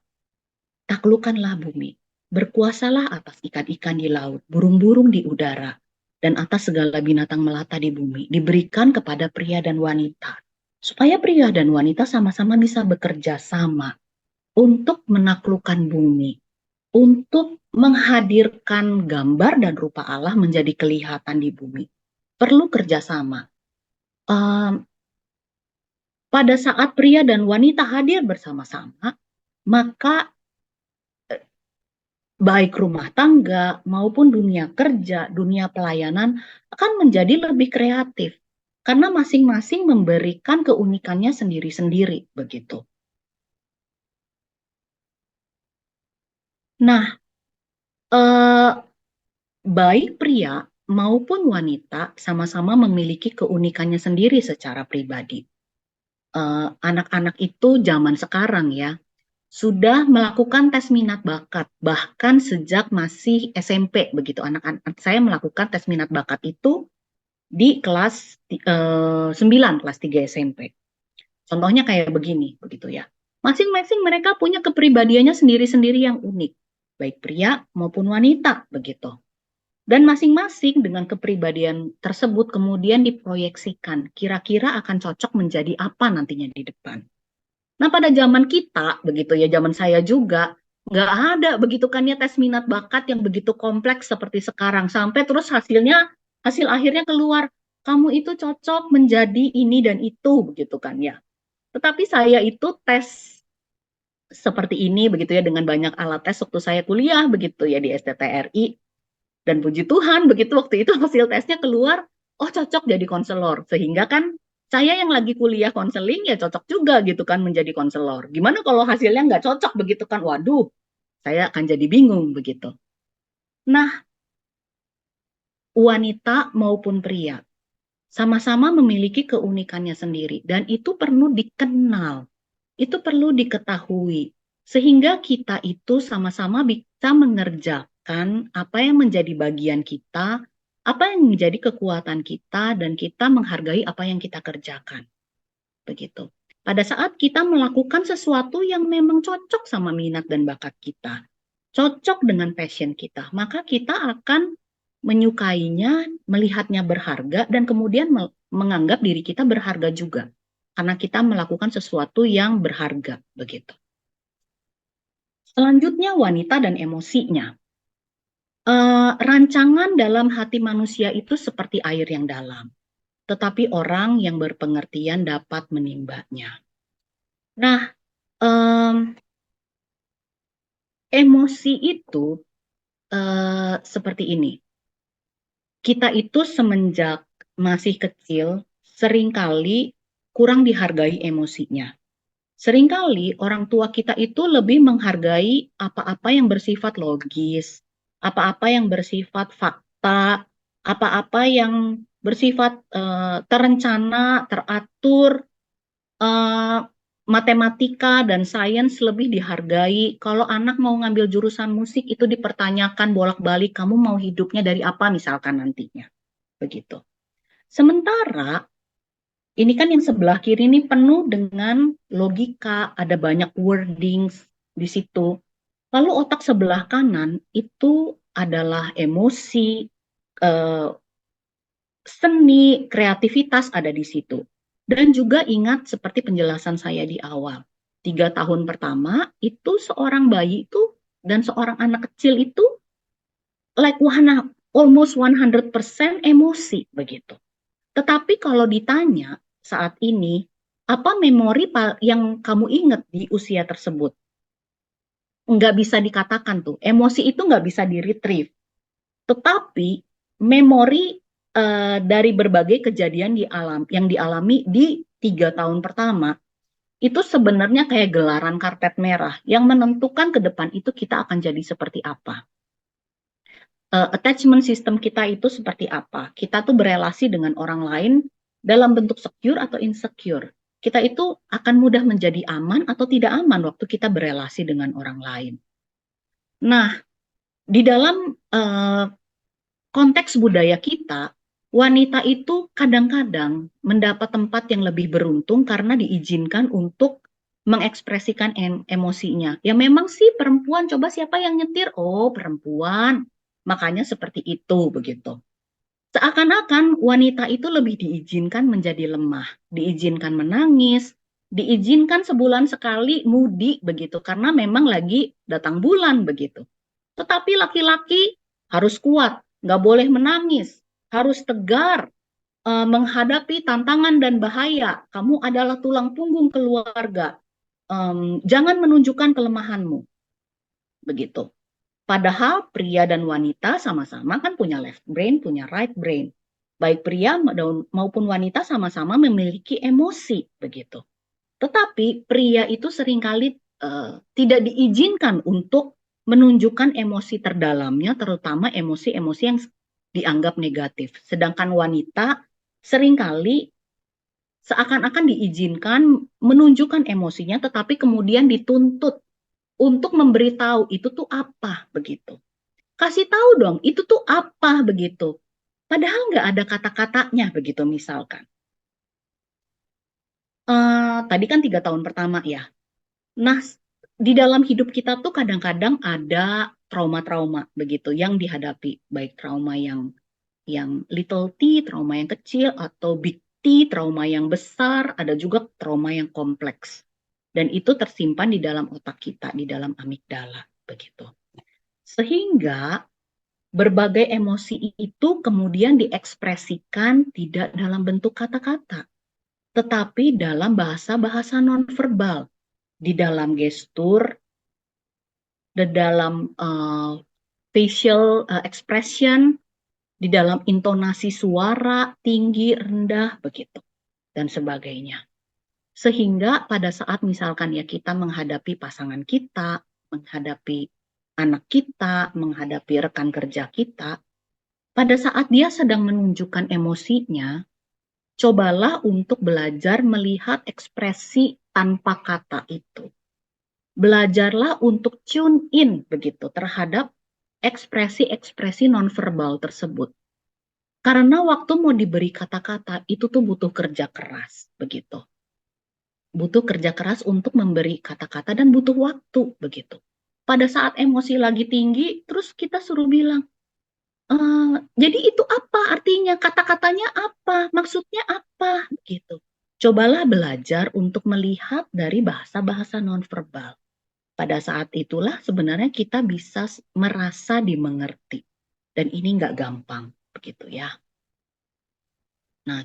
[SPEAKER 2] taklukkanlah bumi, berkuasalah atas ikan-ikan di laut, burung-burung di udara, dan atas segala binatang melata di bumi, diberikan kepada pria dan wanita, supaya pria dan wanita sama-sama bisa bekerja sama untuk menaklukkan bumi, untuk menghadirkan gambar dan rupa Allah menjadi kelihatan di bumi. Perlu kerjasama. Pada saat pria dan wanita hadir bersama-sama, maka baik rumah tangga maupun dunia kerja, dunia pelayanan akan menjadi lebih kreatif karena masing-masing memberikan keunikannya sendiri-sendiri begitu. Nah, eh, baik pria maupun wanita sama-sama memiliki keunikannya sendiri secara pribadi. Anak-anak itu zaman sekarang ya sudah melakukan tes minat bakat bahkan sejak masih SMP begitu. Anak-anak saya melakukan tes minat bakat itu di kelas 9, kelas 3 SMP. Contohnya kayak begini begitu ya. Masing-masing mereka punya kepribadiannya sendiri-sendiri yang unik, baik pria maupun wanita begitu. Dan masing-masing dengan kepribadian tersebut kemudian diproyeksikan kira-kira akan cocok menjadi apa nantinya di depan. Nah, pada zaman kita, begitu ya, zaman saya juga, nggak ada begitu kan ya tes minat bakat yang begitu kompleks seperti sekarang. Sampai terus hasil akhirnya keluar, kamu itu cocok menjadi ini dan itu, begitu kan ya. Tetapi saya itu tes seperti ini, begitu ya, dengan banyak alat tes waktu saya kuliah, begitu ya, di STTRI. Dan puji Tuhan, begitu waktu itu hasil tesnya keluar, oh cocok jadi konselor. Sehingga kan saya yang lagi kuliah konseling ya cocok juga gitu kan menjadi konselor. Gimana kalau hasilnya nggak cocok begitu kan? Waduh, saya akan jadi bingung begitu. Nah, wanita maupun pria sama-sama memiliki keunikannya sendiri dan itu perlu dikenal, itu perlu diketahui sehingga kita itu sama-sama bisa mengerjakan apa yang menjadi bagian kita, apa yang menjadi kekuatan kita dan kita menghargai apa yang kita kerjakan. Begitu. Pada saat kita melakukan sesuatu yang memang cocok sama minat dan bakat kita, cocok dengan passion kita, maka kita akan menyukainya, melihatnya berharga, dan kemudian menganggap diri kita berharga juga. Karena kita melakukan sesuatu yang berharga, begitu. Selanjutnya, wanita dan emosinya. Rancangan dalam hati manusia itu seperti air yang dalam, tetapi orang yang berpengertian dapat menimbanya. Nah, emosi itu seperti ini. Kita itu semenjak masih kecil seringkali kurang dihargai emosinya. Seringkali orang tua kita itu lebih menghargai apa-apa yang bersifat logis, apa-apa yang bersifat fakta, apa-apa yang bersifat terencana, teratur, matematika dan sains lebih dihargai. Kalau anak mau ngambil jurusan musik itu dipertanyakan bolak-balik, kamu mau hidupnya dari apa misalkan nantinya. Begitu. Sementara ini kan yang sebelah kiri ini penuh dengan logika, ada banyak wordings di situ. Lalu otak sebelah kanan itu adalah emosi, seni, kreativitas ada di situ. Dan juga ingat seperti penjelasan saya di awal, 3 tahun pertama itu seorang bayi itu dan seorang anak kecil itu like almost 100% emosi begitu. Tetapi kalau ditanya saat ini, apa memori yang kamu ingat di usia tersebut? Nggak bisa dikatakan tuh, emosi itu nggak bisa di-retrieve. Tetapi memori dari berbagai kejadian yang dialami di 3 tahun pertama, itu sebenarnya kayak gelaran karpet merah yang menentukan ke depan itu kita akan jadi seperti apa. Attachment system kita itu seperti apa. Kita tuh berelasi dengan orang lain dalam bentuk secure atau insecure. Kita itu akan mudah menjadi aman atau tidak aman waktu kita berelasi dengan orang lain. Nah, di dalam konteks budaya kita, wanita itu kadang-kadang mendapat tempat yang lebih beruntung karena diizinkan untuk mengekspresikan emosinya. Ya memang sih perempuan, coba siapa yang nyetir? Oh, perempuan. Makanya seperti itu, begitu. Seakan-akan wanita itu lebih diizinkan menjadi lemah, diizinkan menangis, diizinkan sebulan sekali mudik begitu, karena memang lagi datang bulan begitu. Tetapi laki-laki harus kuat, nggak boleh menangis, harus tegar, menghadapi tantangan dan bahaya. Kamu adalah tulang punggung keluarga. Jangan menunjukkan kelemahanmu. Begitu. Padahal pria dan wanita sama-sama kan punya left brain, punya right brain. Baik pria maupun wanita sama-sama memiliki emosi begitu. Tetapi pria itu seringkali tidak diizinkan untuk menunjukkan emosi terdalamnya, terutama emosi-emosi yang dianggap negatif. Sedangkan wanita seringkali seakan-akan diizinkan menunjukkan emosinya, tetapi kemudian dituntut untuk memberitahu itu tuh apa begitu. Kasih tahu dong, itu tuh apa begitu. Padahal nggak ada kata-katanya begitu misalkan. Tadi kan 3 tahun pertama ya. Nah, di dalam hidup kita tuh kadang-kadang ada trauma-trauma begitu yang dihadapi, baik trauma yang little t, trauma yang kecil, atau big T, trauma yang besar, ada juga trauma yang kompleks. Dan itu tersimpan di dalam otak kita, di dalam amigdala begitu. Sehingga berbagai emosi itu kemudian diekspresikan tidak dalam bentuk kata-kata, tetapi dalam bahasa-bahasa nonverbal, di dalam gestur, di dalam facial expression, di dalam intonasi suara, tinggi, rendah, begitu, dan sebagainya. Sehingga pada saat misalkan ya kita menghadapi pasangan kita, menghadapi anak kita, menghadapi rekan kerja kita, pada saat dia sedang menunjukkan emosinya, cobalah untuk belajar melihat ekspresi tanpa kata itu. Belajarlah untuk tune in begitu terhadap ekspresi-ekspresi nonverbal tersebut. Karena waktu mau diberi kata-kata itu tuh butuh kerja keras begitu. Butuh kerja keras untuk memberi kata-kata dan butuh waktu begitu. Pada saat emosi lagi tinggi, terus kita suruh bilang, jadi itu apa artinya? Kata-katanya apa? Maksudnya apa? Gitu. Cobalah belajar untuk melihat dari bahasa-bahasa nonverbal. Pada saat itulah sebenarnya kita bisa merasa dimengerti. Dan ini nggak gampang, begitu ya. Nah,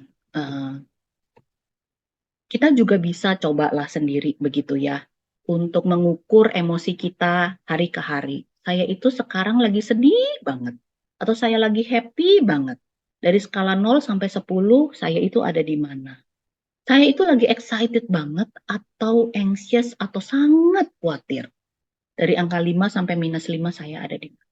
[SPEAKER 2] kita juga bisa cobalah sendiri, begitu ya, untuk mengukur emosi kita hari ke hari. Saya itu sekarang lagi sedih banget, atau saya lagi happy banget. Dari skala 0 sampai 10, saya itu ada di mana? Saya itu lagi excited banget, atau anxious, atau sangat khawatir. Dari angka 5 sampai -5 saya ada di mana?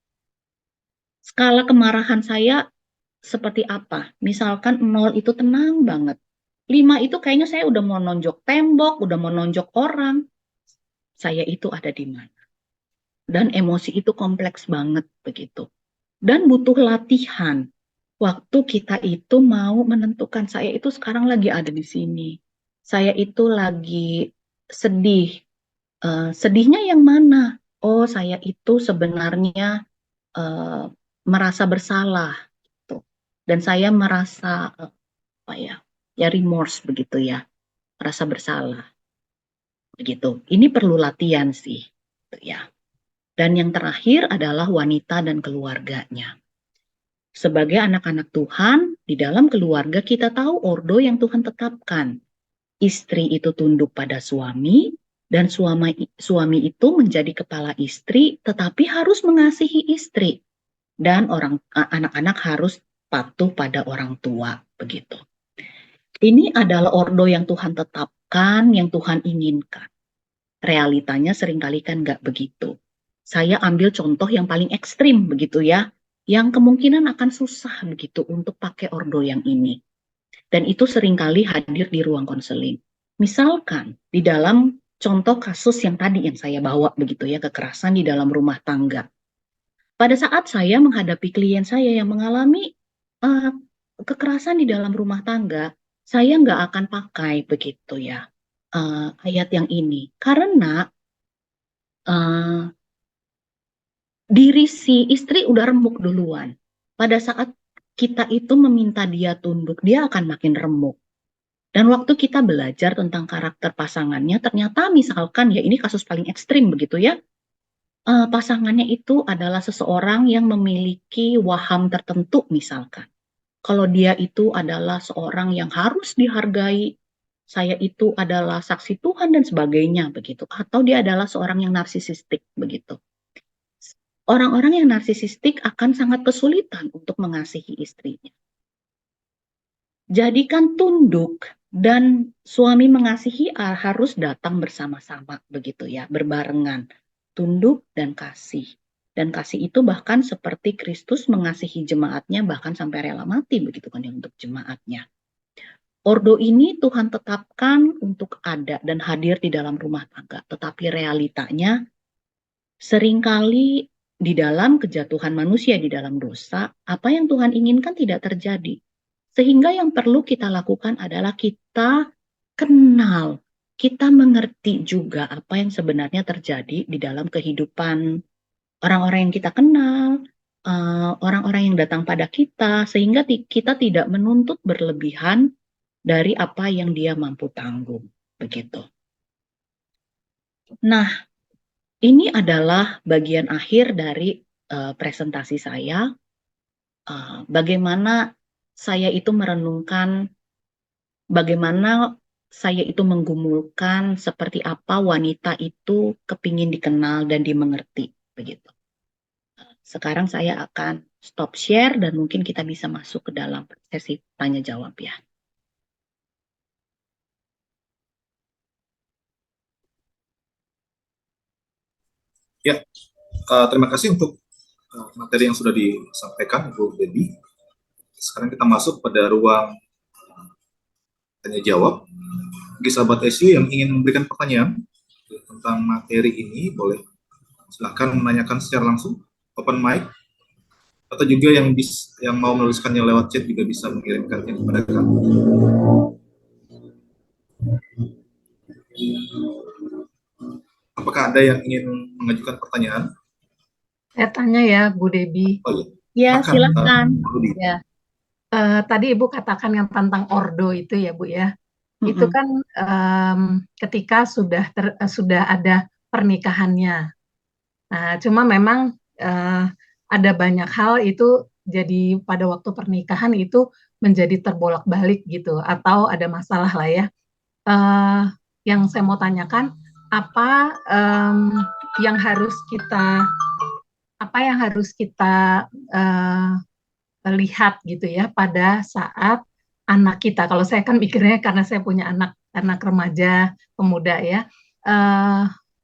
[SPEAKER 2] Skala kemarahan saya seperti apa? Misalkan 0 itu tenang banget. 5 itu kayaknya saya udah mau nonjok tembok, udah mau nonjok orang. Saya itu ada di mana? Dan emosi itu kompleks banget begitu. Dan butuh latihan. Waktu kita itu mau menentukan saya itu sekarang lagi ada di sini. Saya itu lagi sedih. Sedihnya yang mana? Oh, saya itu sebenarnya merasa bersalah. Gitu. Dan saya merasa apa ya remorse begitu ya, merasa bersalah. Begitu. Ini perlu latihan sih, gitu ya. Dan yang terakhir adalah wanita dan keluarganya. Sebagai anak-anak Tuhan, di dalam keluarga kita tahu ordo yang Tuhan tetapkan. Istri itu tunduk pada suami, dan suami itu menjadi kepala istri, tetapi harus mengasihi istri. Dan anak-anak harus patuh pada orang tua, begitu. Ini adalah ordo yang Tuhan tetapkan, yang Tuhan inginkan. Realitanya seringkali kan nggak begitu. Saya ambil contoh yang paling ekstrim begitu ya, yang kemungkinan akan susah begitu untuk pakai ordo yang ini. Dan itu seringkali hadir di ruang konseling. Misalkan di dalam contoh kasus yang tadi yang saya bawa begitu ya, kekerasan di dalam rumah tangga. Pada saat saya menghadapi klien saya yang mengalami kekerasan di dalam rumah tangga, saya nggak akan pakai begitu ya ayat yang ini. Karena diri si istri udah remuk duluan. Pada saat kita itu meminta dia tunduk, dia akan makin remuk. Dan waktu kita belajar tentang karakter pasangannya, ternyata misalkan ya ini kasus paling ekstrim begitu ya, pasangannya itu adalah seseorang yang memiliki waham tertentu misalkan. Kalau dia itu adalah seorang yang harus dihargai, saya itu adalah saksi Tuhan dan sebagainya begitu. Atau dia adalah seorang yang narsisistik begitu. Orang-orang yang narsisistik akan sangat kesulitan untuk mengasihi istrinya. Jadikan tunduk dan suami mengasihi harus datang bersama-sama begitu ya, berbarengan. Tunduk dan kasih. Dan kasih itu bahkan seperti Kristus mengasihi jemaatnya bahkan sampai rela mati begitu kan ya untuk jemaatnya. Ordo ini Tuhan tetapkan untuk ada dan hadir di dalam rumah tangga, tetapi realitanya seringkali di dalam kejatuhan manusia, di dalam dosa, apa yang Tuhan inginkan tidak terjadi. Sehingga yang perlu kita lakukan adalah kita kenal, kita mengerti juga apa yang sebenarnya terjadi di dalam kehidupan orang-orang yang kita kenal, orang-orang yang datang pada kita, sehingga kita tidak menuntut berlebihan dari apa yang dia mampu tanggung. Begitu. Nah, ini adalah bagian akhir dari presentasi saya. Bagaimana saya itu merenungkan, bagaimana saya itu menggumulkan seperti apa wanita itu kepingin dikenal dan dimengerti. Begitu. Sekarang saya akan stop share dan mungkin kita bisa masuk ke dalam sesi tanya jawab ya.
[SPEAKER 1] Ya, terima kasih untuk materi yang sudah disampaikan Bu Debbie. Sekarang kita masuk pada ruang tanya jawab. Bagi sahabat SU yang ingin memberikan pertanyaan tentang materi ini, boleh silahkan menanyakan secara langsung, open mic, atau juga yang mau menuliskannya lewat chat juga bisa mengirimkannya kepada kami. Apakah ada yang ingin mengajukan pertanyaan?
[SPEAKER 4] Saya tanya ya, Bu Debbie.
[SPEAKER 1] Oh
[SPEAKER 2] Ya, silakan.
[SPEAKER 4] Ya. Tadi Ibu katakan yang tentang ordo itu ya, Bu ya. Itu kan ketika sudah ada pernikahannya. Nah, cuma memang ada banyak hal itu jadi pada waktu pernikahan itu menjadi terbolak-balik gitu, atau ada masalah lah ya. Yang saya mau tanyakan, apa yang harus kita lihat gitu ya pada saat anak kita. Kalau saya kan mikirnya karena saya punya anak remaja, pemuda ya,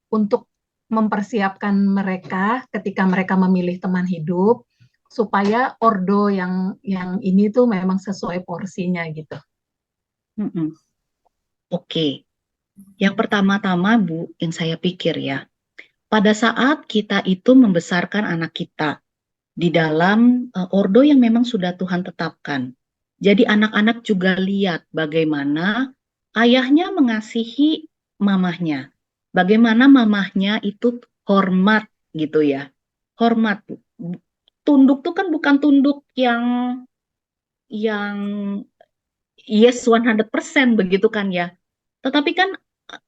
[SPEAKER 4] untuk mempersiapkan mereka ketika mereka memilih teman hidup supaya ordo yang ini tuh memang sesuai porsinya gitu.
[SPEAKER 2] Oke. Yang pertama-tama Bu, yang saya pikir ya, pada saat kita itu membesarkan anak kita di dalam ordo yang memang sudah Tuhan tetapkan. Jadi anak-anak juga lihat bagaimana ayahnya mengasihi mamahnya. Bagaimana mamahnya itu hormat gitu ya. Hormat. Tunduk tuh kan bukan tunduk yang yes 100% begitu kan ya. Tetapi kan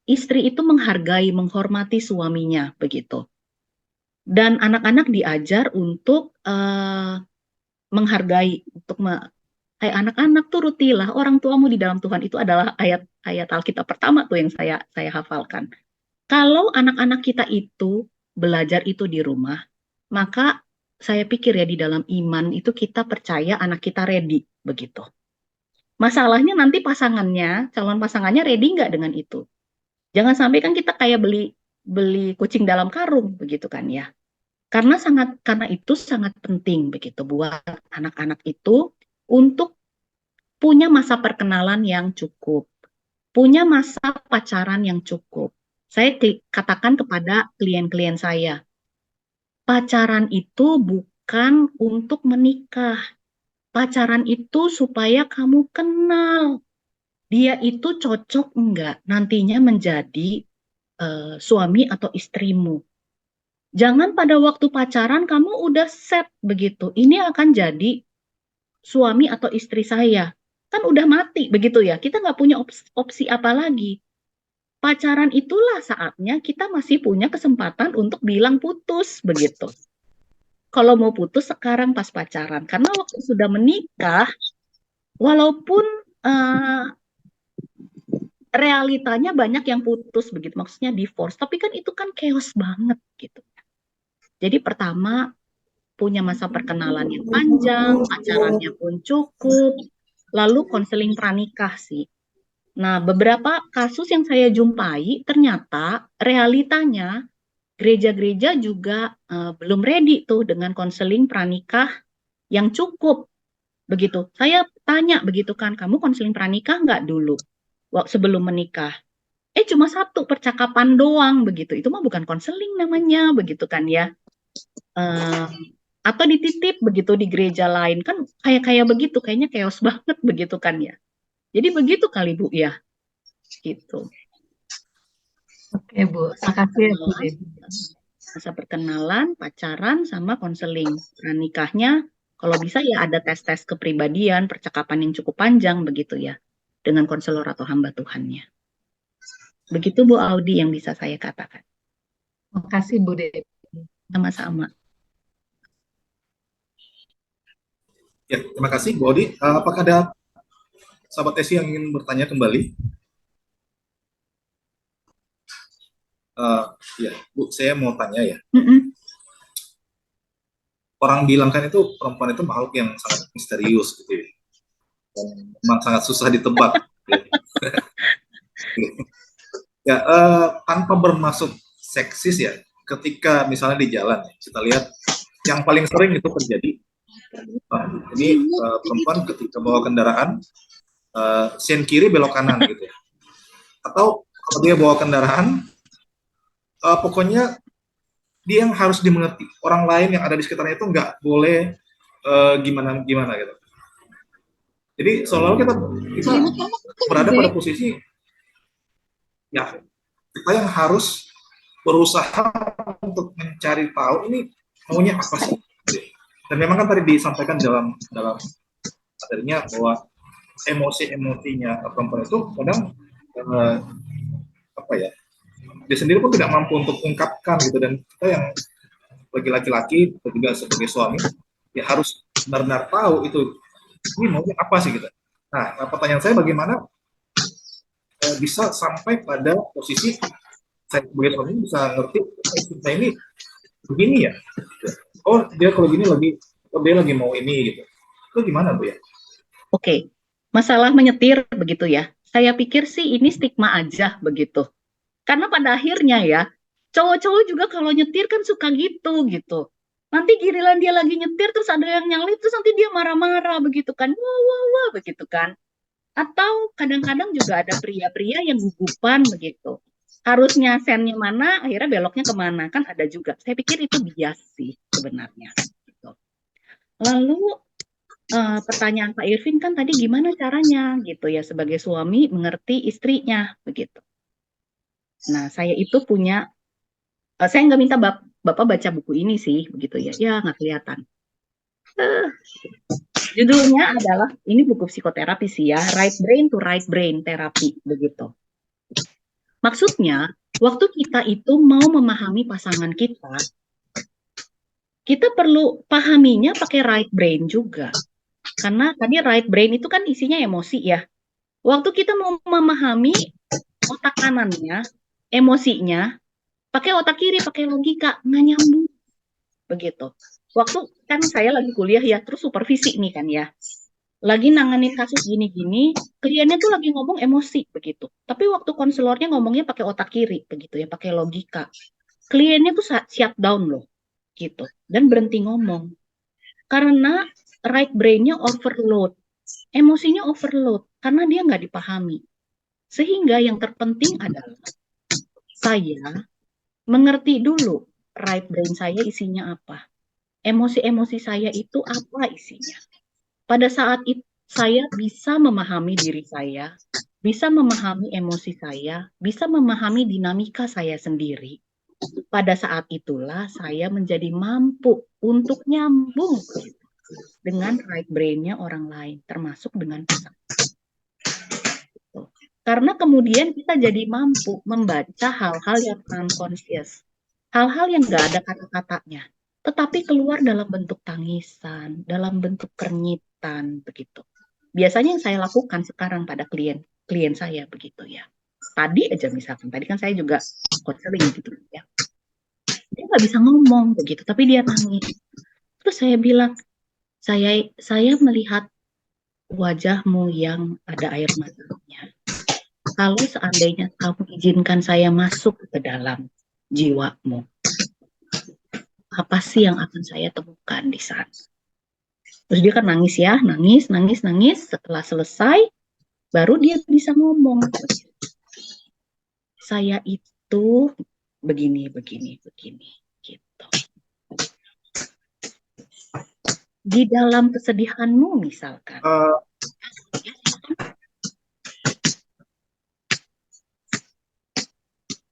[SPEAKER 2] istri itu menghargai, menghormati suaminya begitu. Dan anak-anak diajar untuk menghargai, untuk kayak anak-anak turutilah orang tuamu di dalam Tuhan. Itu adalah ayat Alkitab pertama tuh yang saya hafalkan. Kalau anak-anak kita itu belajar itu di rumah, maka saya pikir ya di dalam iman itu kita percaya anak kita ready begitu. Masalahnya nanti calon pasangannya ready nggak dengan itu? Jangan sampai kan kita kayak beli kucing dalam karung begitu kan ya. Karena itu sangat penting begitu buat anak-anak itu untuk punya masa perkenalan yang cukup, punya masa pacaran yang cukup. Saya katakan kepada klien-klien saya, pacaran itu bukan untuk menikah. Pacaran itu supaya kamu kenal dia itu cocok enggak nantinya menjadi suami atau istrimu. Jangan pada waktu pacaran kamu udah set begitu. Ini akan jadi suami atau istri saya. Kan udah mati begitu ya. Kita nggak punya opsi apa lagi. Pacaran itulah saatnya kita masih punya kesempatan untuk bilang putus begitu. Kalau mau putus sekarang pas pacaran. Karena waktu sudah menikah, walaupun realitanya banyak yang putus begitu, maksudnya divorce. Tapi kan itu kan chaos banget gitu. Jadi pertama punya masa perkenalan yang panjang, pacarannya pun cukup, lalu konseling pranikah sih. Nah, beberapa kasus yang saya jumpai ternyata realitanya gereja-gereja juga belum ready tuh dengan konseling pranikah yang cukup begitu. Saya tanya begitu kan, kamu konseling pranikah nggak dulu sebelum menikah? Cuma satu percakapan doang begitu. Itu mah bukan konseling namanya begitu kan ya. Eh, atau dititip begitu di gereja lain kan kayak kayak begitu, kayaknya chaos banget begitu kan ya. Jadi begitu kali Bu ya, gitu.
[SPEAKER 4] Oke Bu, makasih ya Bu Debbie.
[SPEAKER 2] Masa perkenalan, pacaran, sama konseling. Nah, nikahnya kalau bisa ya ada tes-tes kepribadian, percakapan yang cukup panjang begitu ya, dengan konselor atau hamba Tuhannya. Begitu Bu Audi yang bisa saya katakan.
[SPEAKER 4] Makasih Bu Debbie.
[SPEAKER 2] Sama-sama.
[SPEAKER 1] Ya, terima kasih Bu Audi. Apakah ada sahabat Esi yang ingin bertanya kembali? Ya, Bu, saya mau tanya ya. Orang bilang kan itu perempuan itu makhluk yang sangat misterius gitu ya. Dan memang sangat susah ditebak. Ya, tanpa bermaksud seksis ya, ketika misalnya di jalan, kita lihat yang paling sering itu terjadi. Ini perempuan ketika bawa kendaraan, sen kiri belok kanan gitu ya. Atau kalau dia bawa kendaraan, pokoknya dia yang harus dimengerti. Orang lain yang ada di sekitarnya itu nggak boleh gimana-gimana gitu. Jadi seolah-olah kita berada pada posisi ya kita yang harus berusaha untuk mencari tahu ini maunya apa sih. Dan memang kan tadi disampaikan dalam materinya bahwa emosi-emosinya perempuan itu kadang apa ya, dia sendiri pun tidak mampu untuk ungkapkan gitu, dan kita yang bagi laki-laki atau juga sebagai suami ya harus benar-benar tahu itu ini maunya apa sih gitu. Nah, pertanyaan saya bagaimana bisa sampai pada posisi saya sebagai suami bisa ngerti saya ini begini ya. Oh, dia kalau gini lagi, oh, dia lagi mau ini gitu. Itu gimana Bu ya?
[SPEAKER 2] Oke, masalah menyetir begitu ya. Saya pikir sih ini stigma aja begitu. Karena pada akhirnya ya, cowok-cowok juga kalau nyetir kan suka gitu. Nanti giliran dia lagi nyetir terus ada yang nyalip terus nanti dia marah-marah begitu kan. Wah, wah, wah begitu kan. Atau kadang-kadang juga ada pria-pria yang gugupan begitu. Harusnya sennya mana, akhirnya beloknya kemana, kan ada juga. Saya pikir itu bias sih sebenarnya. Gitu. Lalu pertanyaan Pak Irvin kan tadi gimana caranya gitu ya sebagai suami mengerti istrinya begitu. Nah, saya itu punya, saya nggak minta Bapak baca buku ini sih begitu ya, ya nggak kelihatan. Judulnya adalah, ini buku psikoterapi sih ya, Right Brain to Right Brain Therapy begitu. Maksudnya, waktu kita itu mau memahami pasangan kita perlu pahaminya pakai right brain juga. Karena tadi right brain itu kan isinya emosi ya. Waktu kita mau memahami otak kanannya, emosinya, pakai otak kiri, pakai logika, nggak nyambung. Begitu. Waktu kan saya lagi kuliah ya, terus supervisi nih kan ya. Lagi nanganin kasus gini-gini, kliennya tuh lagi ngomong emosi begitu. Tapi waktu konselornya ngomongnya pakai otak kiri begitu ya, pakai logika. Kliennya tuh shut down loh gitu dan berhenti ngomong. Karena right brain-nya overload. Emosinya overload karena dia nggak dipahami. Sehingga yang terpenting adalah saya mengerti dulu right brain saya isinya apa. Emosi-emosi saya itu apa isinya. Pada saat itu saya bisa memahami diri saya, bisa memahami emosi saya, bisa memahami dinamika saya sendiri. Pada saat itulah saya menjadi mampu untuk nyambung dengan right brain-nya orang lain, termasuk dengan pasangan. Karena kemudian kita jadi mampu membaca hal-hal yang unconscious, hal-hal yang nggak ada kata-katanya, tetapi keluar dalam bentuk tangisan, dalam bentuk keringitan, begitu. Biasanya yang saya lakukan sekarang pada klien saya begitu ya. Tadi aja misalkan, tadi kan saya juga counseling gitu ya. dia nggak bisa ngomong begitu, tapi dia nangis. Terus saya bilang, saya melihat wajahmu yang ada air matanya. Kalau seandainya kamu izinkan saya masuk ke dalam jiwamu, apa sih yang akan saya temukan di sana? Terus dia kan nangis ya, nangis, nangis, nangis. Setelah selesai, baru dia bisa ngomong. Saya itu begini, begini, begini, gitu. Di dalam kesedihanmu misalkan.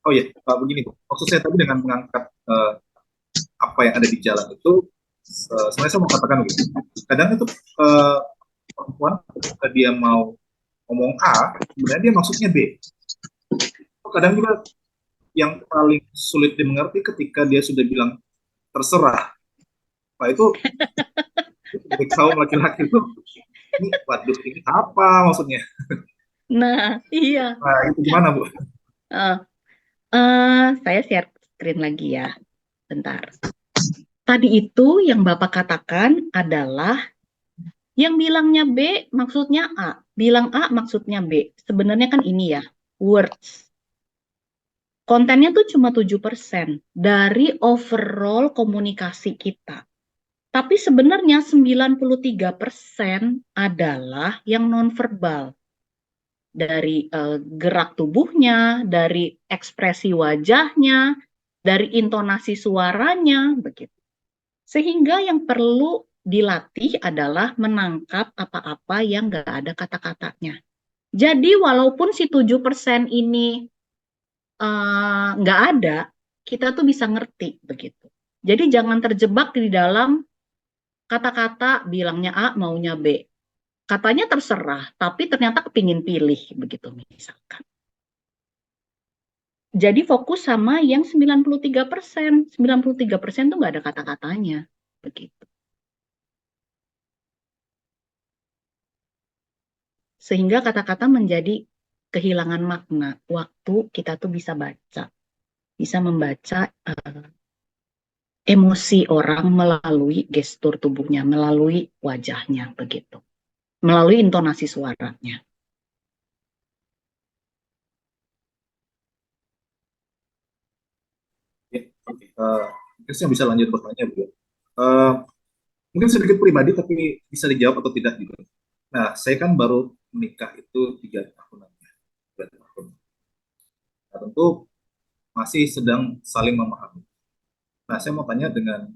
[SPEAKER 1] Oh ya, begini Bu. Maksud saya tadi dengan mengangkat apa yang ada di jalan itu, sebenarnya saya mau katakan begini. Kadang itu perempuan ketika dia mau ngomong A, sebenarnya dia maksudnya B. Kadang juga yang paling sulit dimengerti ketika dia sudah bilang terserah. Pak itu dari kaum laki-laki itu, ini waduh ini apa maksudnya?
[SPEAKER 2] Nah, iya.
[SPEAKER 1] Nah itu gimana Bu?
[SPEAKER 2] Saya share screen lagi ya, bentar. Tadi itu yang Bapak katakan adalah yang bilangnya B maksudnya A, bilang A maksudnya B. Sebenarnya kan ini ya, words. Kontennya tuh cuma 7% dari overall komunikasi kita. Tapi sebenarnya 93% adalah yang nonverbal. Dari gerak tubuhnya, dari ekspresi wajahnya, dari intonasi suaranya, begitu. Sehingga yang perlu dilatih adalah menangkap apa-apa yang nggak ada kata-katanya. Jadi walaupun si 7% ini nggak ada, kita tuh bisa ngerti begitu. Jadi jangan terjebak di dalam kata-kata bilangnya A maunya B. Katanya terserah, tapi ternyata kepingin pilih begitu misalkan. Jadi fokus sama yang 93%. 93% tuh nggak ada kata-katanya. Begitu. Sehingga kata-kata menjadi kehilangan makna. Waktu kita tuh bisa baca. Bisa membaca emosi orang melalui gestur tubuhnya, melalui wajahnya, begitu. Melalui intonasi suaranya.
[SPEAKER 1] Ya, oke. Mungkin saya bisa lanjut bertanya Bu. Mungkin sedikit pribadi tapi bisa dijawab atau tidak juga. Nah, saya kan baru menikah itu 3 tahunan. 3 tahun. Nah, tentu masih sedang saling memahami. Nah, saya mau tanya dengan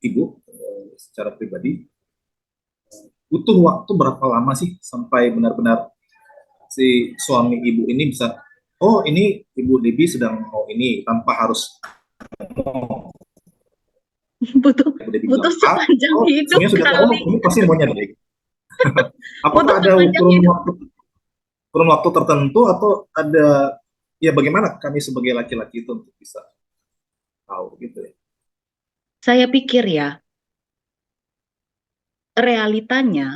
[SPEAKER 1] Ibu secara pribadi, butuh waktu berapa lama sih sampai benar-benar si suami Ibu ini bisa, oh ini Ibu Debbie sedang mau ini, tanpa harus
[SPEAKER 2] Butuh
[SPEAKER 1] Ibu Debbie
[SPEAKER 2] butuh
[SPEAKER 1] bilang A,
[SPEAKER 2] sepanjang
[SPEAKER 1] oh
[SPEAKER 2] hidup
[SPEAKER 1] suaminya sudah tahu,
[SPEAKER 2] kali.
[SPEAKER 1] ini pasti maunya baik. Apakah
[SPEAKER 2] Butuh
[SPEAKER 1] ada
[SPEAKER 2] sepanjang hidup.
[SPEAKER 1] kurun waktu tertentu atau ada, ya bagaimana kami sebagai laki-laki itu untuk bisa tahu gitu ya?
[SPEAKER 2] Saya pikir ya, realitanya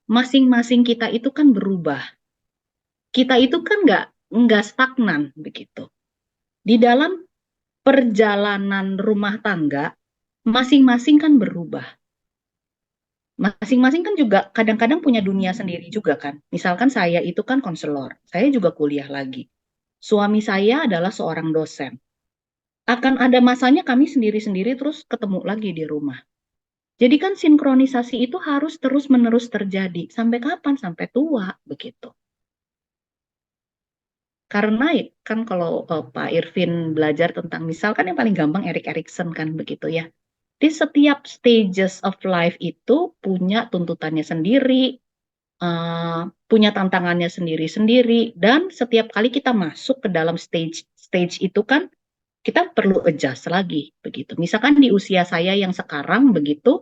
[SPEAKER 2] masing-masing kita itu kan berubah. Kita itu kan nggak stagnan begitu. Di dalam perjalanan rumah tangga, masing-masing kan berubah. Masing-masing kan juga kadang-kadang punya dunia sendiri juga kan. Misalkan saya itu kan konselor, saya juga kuliah lagi. Suami saya adalah seorang dosen. Akan ada masanya kami sendiri-sendiri terus ketemu lagi di rumah. Jadi kan sinkronisasi itu harus terus-menerus terjadi. Sampai kapan? Sampai tua, begitu. Karena kan kalau Pak Irvin belajar tentang misalkan yang paling gampang Erik Erikson kan begitu ya. Di setiap stages of life itu punya tuntutannya sendiri, punya tantangannya sendiri-sendiri, dan setiap kali kita masuk ke dalam stage itu kan kita perlu adjust lagi begitu. Misalkan di usia saya yang sekarang begitu,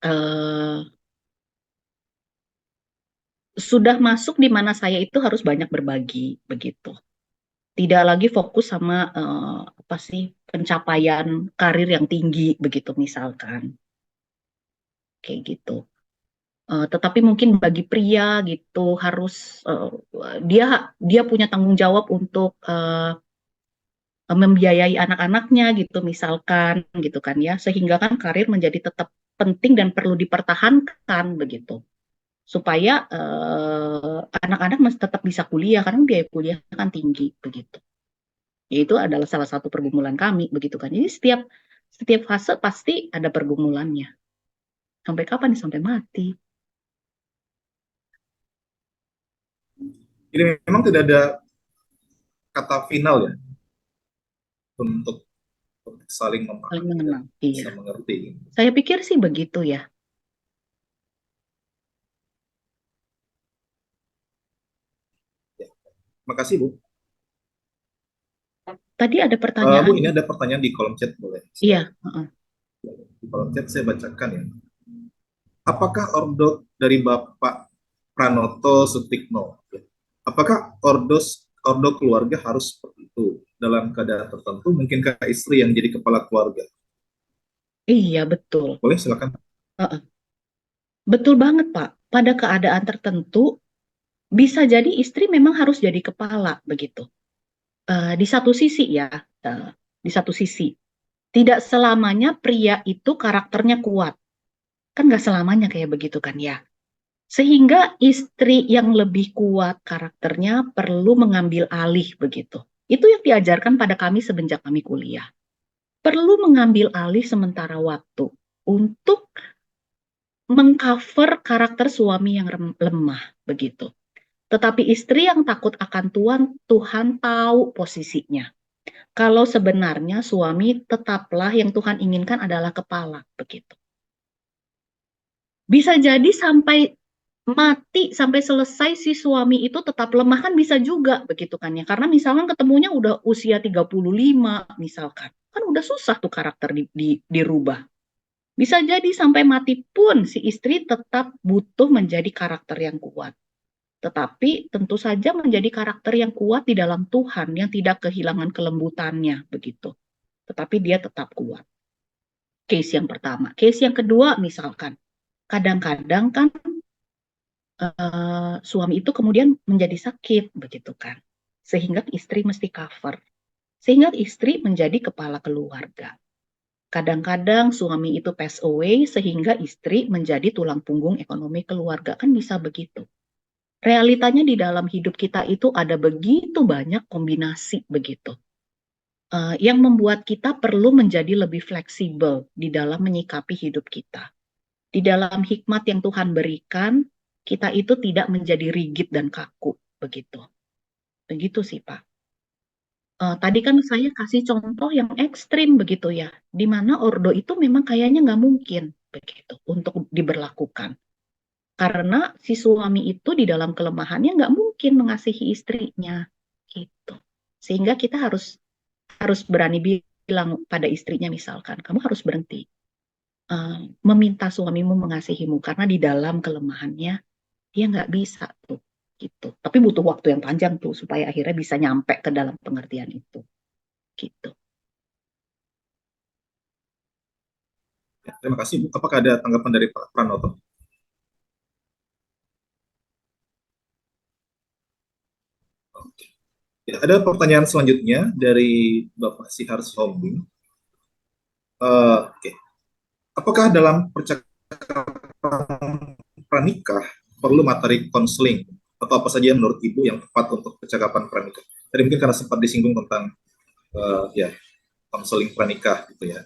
[SPEAKER 2] eh, sudah masuk di mana saya itu harus banyak berbagi begitu. Tidak lagi fokus sama apa sih pencapaian karir yang tinggi begitu misalkan kayak gitu. Tetapi mungkin bagi pria gitu harus dia dia punya tanggung jawab untuk membiayai anak-anaknya gitu misalkan gitu kan ya, sehingga kan karir menjadi tetap penting dan perlu dipertahankan begitu, supaya anak-anak masih tetap bisa kuliah karena biaya kuliah kan tinggi begitu. Itu adalah salah satu pergumulan kami begitu kan. Jadi setiap fase pasti ada pergumulannya. Sampai kapan nih? Sampai mati.
[SPEAKER 1] Jadi memang tidak ada kata final ya untuk, saling
[SPEAKER 2] Saling
[SPEAKER 1] memahami dan
[SPEAKER 2] mengenal.
[SPEAKER 1] bisa
[SPEAKER 2] Iya.
[SPEAKER 1] mengerti.
[SPEAKER 2] Saya pikir sih begitu ya.
[SPEAKER 1] Ya. Makasih Bu.
[SPEAKER 2] Tadi ada
[SPEAKER 1] Bu,
[SPEAKER 2] pertanyaan.
[SPEAKER 1] ini ada pertanyaan di kolom chat, boleh?
[SPEAKER 2] Iya. Heeh.
[SPEAKER 1] Di kolom chat saya bacakan ya. Apakah ordo dari Bapak Pranoto Sutikno? Apakah ordo keluarga harus seperti itu? Dalam keadaan tertentu, mungkinkah istri yang jadi kepala keluarga?
[SPEAKER 2] Iya, betul.
[SPEAKER 1] Boleh, silakan.
[SPEAKER 2] Heeh. Betul banget, Pak. Pada keadaan tertentu, bisa jadi istri memang harus jadi kepala, begitu. Di satu sisi ya, di satu sisi. Tidak selamanya pria itu karakternya kuat. Kan nggak selamanya kayak begitu kan ya. Sehingga istri yang lebih kuat karakternya perlu mengambil alih begitu. Itu yang diajarkan pada kami semenjak kami kuliah. Perlu mengambil alih sementara waktu untuk mengcover karakter suami yang lemah begitu. Tetapi istri yang takut akan Tuhan, Tuhan tahu posisinya. Kalau sebenarnya suami tetaplah yang Tuhan inginkan adalah kepala begitu. Bisa jadi sampai mati, sampai selesai si suami itu tetap lemah kan bisa juga begitu kan ya. Karena misalkan ketemunya udah usia 35 misalkan. Kan udah susah tuh karakter dirubah. Bisa jadi sampai mati pun si istri tetap butuh menjadi karakter yang kuat. Tetapi tentu saja menjadi karakter yang kuat di dalam Tuhan yang tidak kehilangan kelembutannya begitu. Tetapi dia tetap kuat. Case yang pertama. Case yang kedua misalkan, kadang-kadang kan suami itu kemudian menjadi sakit begitu kan. Sehingga istri mesti cover. Sehingga istri menjadi kepala keluarga. Kadang-kadang suami itu pass away sehingga istri menjadi tulang punggung ekonomi keluarga. Kan bisa begitu. Realitanya di dalam hidup kita itu ada begitu banyak kombinasi begitu. Yang membuat kita perlu menjadi lebih fleksibel di dalam menyikapi hidup kita. Di dalam hikmat yang Tuhan berikan, kita itu tidak menjadi rigid dan kaku begitu. Begitu sih Pak. Tadi kan saya kasih contoh yang ekstrim begitu ya, di mana ordo itu memang kayaknya nggak mungkin begitu untuk diberlakukan. Karena si suami itu di dalam kelemahannya nggak mungkin mengasihi istrinya gitu. Sehingga kita harus berani bilang pada istrinya misalkan, kamu harus berhenti meminta suamimu mengasihimu karena di dalam kelemahannya dia nggak bisa tuh gitu. Tapi butuh waktu yang panjang tuh supaya akhirnya bisa nyampe ke dalam pengertian itu gitu.
[SPEAKER 1] Ya, terima kasih Bu. Apakah ada tanggapan dari Pak Pranoto? Oke. Ya, ada pertanyaan selanjutnya dari Bapak Sihar Sombing. Oke. Apakah dalam percakapan pranikah perlu materi konseling atau apa saja menurut Ibu yang tepat untuk percakapan pranikah? Tadi mungkin karena sempat disinggung tentang ya konseling pranikah gitu ya.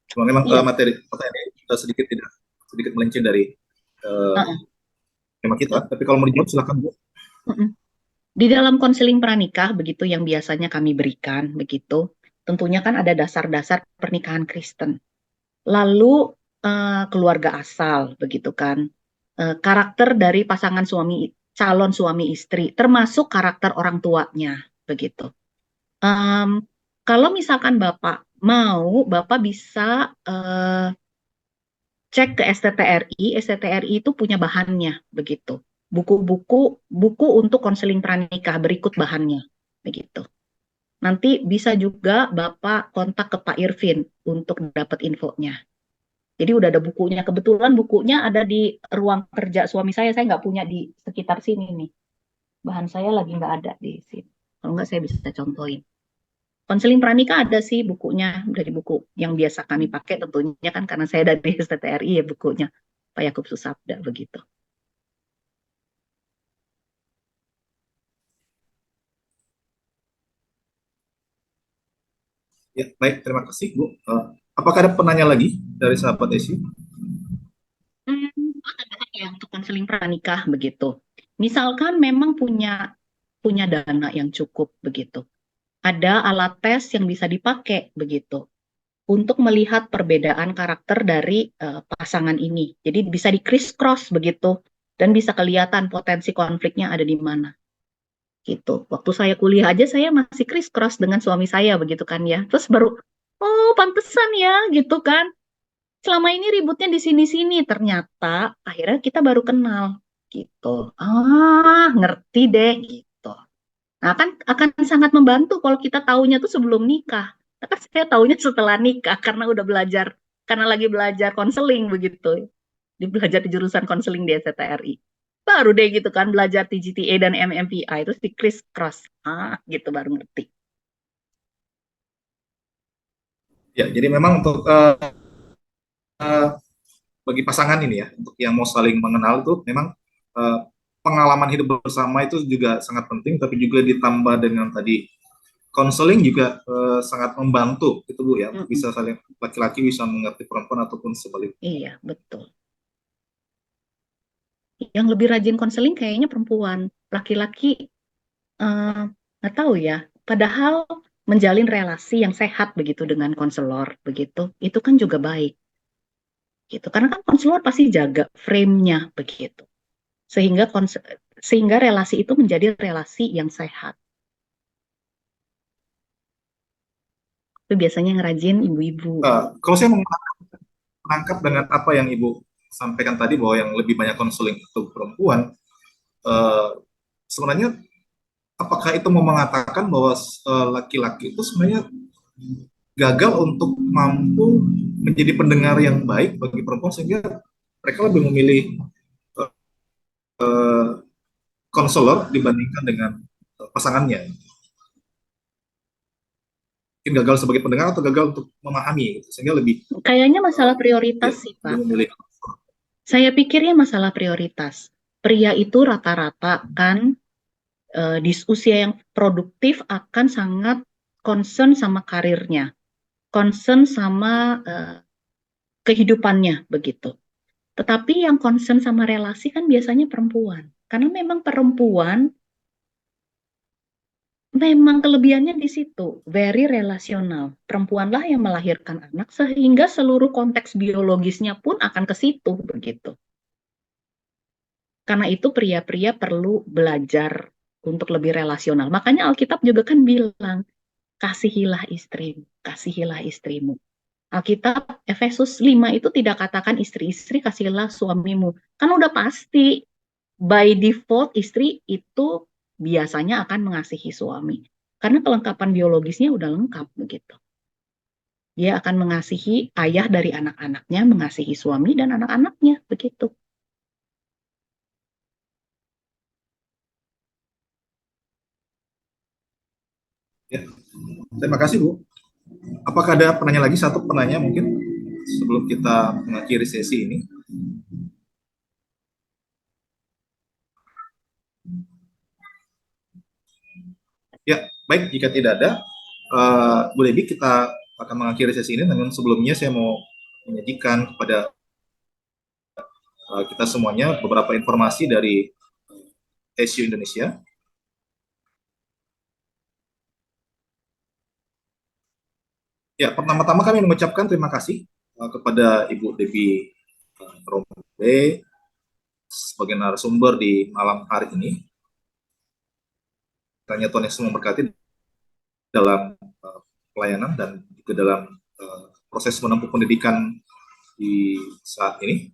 [SPEAKER 1] Cuma memang
[SPEAKER 2] Iya.
[SPEAKER 1] materi pertanyaan ini sedikit melenceng dari tema kita. Tapi kalau mau dijawab silakan Bu.
[SPEAKER 2] Di dalam konseling pranikah begitu yang biasanya kami berikan begitu, tentunya kan ada dasar-dasar pernikahan Kristen. Lalu keluarga asal begitu kan, karakter dari pasangan calon suami istri, termasuk karakter orang tuanya begitu. Kalau misalkan Bapak mau, Bapak bisa cek ke STTRI. STTRI itu punya bahannya begitu. Buku untuk konseling pranikah berikut bahannya begitu. Nanti bisa juga Bapak kontak ke Pak Irvin untuk dapat infonya. Jadi udah ada bukunya. Kebetulan bukunya ada di ruang kerja suami saya nggak punya di sekitar sini nih. bahan saya lagi nggak ada di sini. Kalau nggak saya bisa contohin. Konseling pranikah ada sih bukunya, dari buku yang biasa kami pakai tentunya kan karena saya dari STTRI ya bukunya Pak Yakub Susabda begitu.
[SPEAKER 1] Ya, baik, terima kasih Bu. Apakah ada penanya lagi dari sahabat Desi?
[SPEAKER 2] Tambahan ya untuk konseling pranikah begitu. Misalkan memang punya punya dana yang cukup begitu. Ada alat tes yang bisa dipakai begitu untuk melihat perbedaan karakter dari pasangan ini. Jadi bisa di criss cross begitu dan bisa kelihatan potensi konfliknya ada di mana. Gitu. Waktu saya kuliah aja saya masih criss cross dengan suami saya begitu kan ya. Terus baru oh pantesan ya gitu kan. Selama ini ributnya di sini-sini, ternyata akhirnya kita baru kenal gitu. Ah, ngerti deh gitu. Nah, kan akan sangat membantu kalau kita taunya tuh sebelum nikah. Tapi saya taunya setelah nikah karena udah belajar, karena lagi belajar konseling begitu. Belajar di jurusan konseling di STRI. Baru deh gitu kan belajar TGTA dan MMPI terus di criss cross. Ah, gitu baru ngerti.
[SPEAKER 1] Ya, jadi memang untuk bagi pasangan ini ya, untuk yang mau saling mengenal itu memang uh, pengalaman hidup bersama itu juga sangat penting, tapi juga ditambah dengan tadi konseling juga sangat membantu itu Bu ya, untuk bisa saling laki-laki bisa mengerti perempuan ataupun sebaliknya.
[SPEAKER 2] Iya, betul. Yang lebih rajin konseling kayaknya perempuan. Laki-laki eh, nggak tahu ya. Padahal menjalin relasi yang sehat begitu dengan konselor begitu, itu kan juga baik. Gitu. Karena kan konselor pasti jaga frame-nya begitu. Sehingga sehingga relasi itu menjadi relasi yang sehat. Itu biasanya yang rajin ibu-ibu.
[SPEAKER 1] Kalau saya menangkap dengan apa yang Ibu sampaikan tadi bahwa yang lebih banyak konseling itu perempuan, uh, sebenarnya apakah itu mau mengatakan bahwa laki-laki itu sebenarnya gagal untuk mampu menjadi pendengar yang baik bagi perempuan sehingga mereka lebih memilih konselor dibandingkan dengan pasangannya. Mungkin gagal sebagai pendengar atau gagal untuk memahami gitu. Sehingga lebih
[SPEAKER 2] Kayaknya masalah prioritas
[SPEAKER 1] ya,
[SPEAKER 2] sih,
[SPEAKER 1] lebih
[SPEAKER 2] Pak.
[SPEAKER 1] memilih.
[SPEAKER 2] Saya pikirnya masalah prioritas. Pria itu rata-rata kan di usia yang produktif akan sangat concern sama karirnya, concern sama kehidupannya begitu. Tetapi yang concern sama relasi kan biasanya perempuan. Karena memang perempuan memang kelebihannya di situ, very relasional. Perempuanlah yang melahirkan anak sehingga seluruh konteks biologisnya pun akan ke situ begitu. Karena itu pria-pria perlu belajar untuk lebih relasional. Makanya Alkitab juga kan bilang, kasihilah istrimu, kasihilah istrimu. Alkitab Efesus 5 itu tidak katakan istri-istri kasihilah suamimu. Kan udah pasti by default istri itu biasanya akan mengasihi suami. Karena kelengkapan biologisnya udah lengkap begitu. Dia akan mengasihi ayah dari anak-anaknya, mengasihi suami dan anak-anaknya begitu.
[SPEAKER 1] Ya. Terima kasih Bu. Apakah ada penanya lagi, satu penanya mungkin sebelum kita mengakhiri sesi ini? Ya, baik, jika tidak ada, Bu Debbie, kita akan mengakhiri sesi ini. Namun sebelumnya saya mau menyajikan kepada kita semuanya beberapa informasi dari SU Indonesia. Ya, pertama-tama kami mengucapkan terima kasih kepada Ibu Debbie Rombe sebagai narasumber di malam hari ini. Kiranya Tuhan Yesus memberkati dalam pelayanan dan juga dalam proses menempuh pendidikan di saat ini.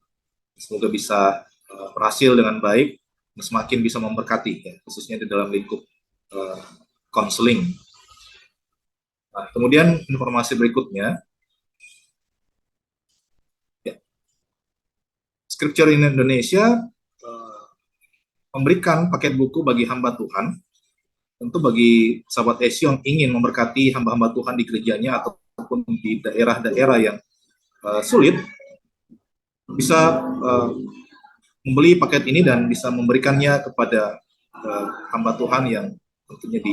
[SPEAKER 1] Semoga bisa berhasil dengan baik dan semakin bisa memberkati, ya, khususnya di dalam lingkup konseling. Nah, kemudian informasi berikutnya, ya, Scripture in Indonesia memberikan paket buku bagi hamba Tuhan. Tentu bagi sahabat Esi yang ingin memberkati hamba-hamba Tuhan di gerejanya ataupun di daerah-daerah yang sulit, bisa membeli paket ini dan bisa memberikannya kepada hamba Tuhan yang tentunya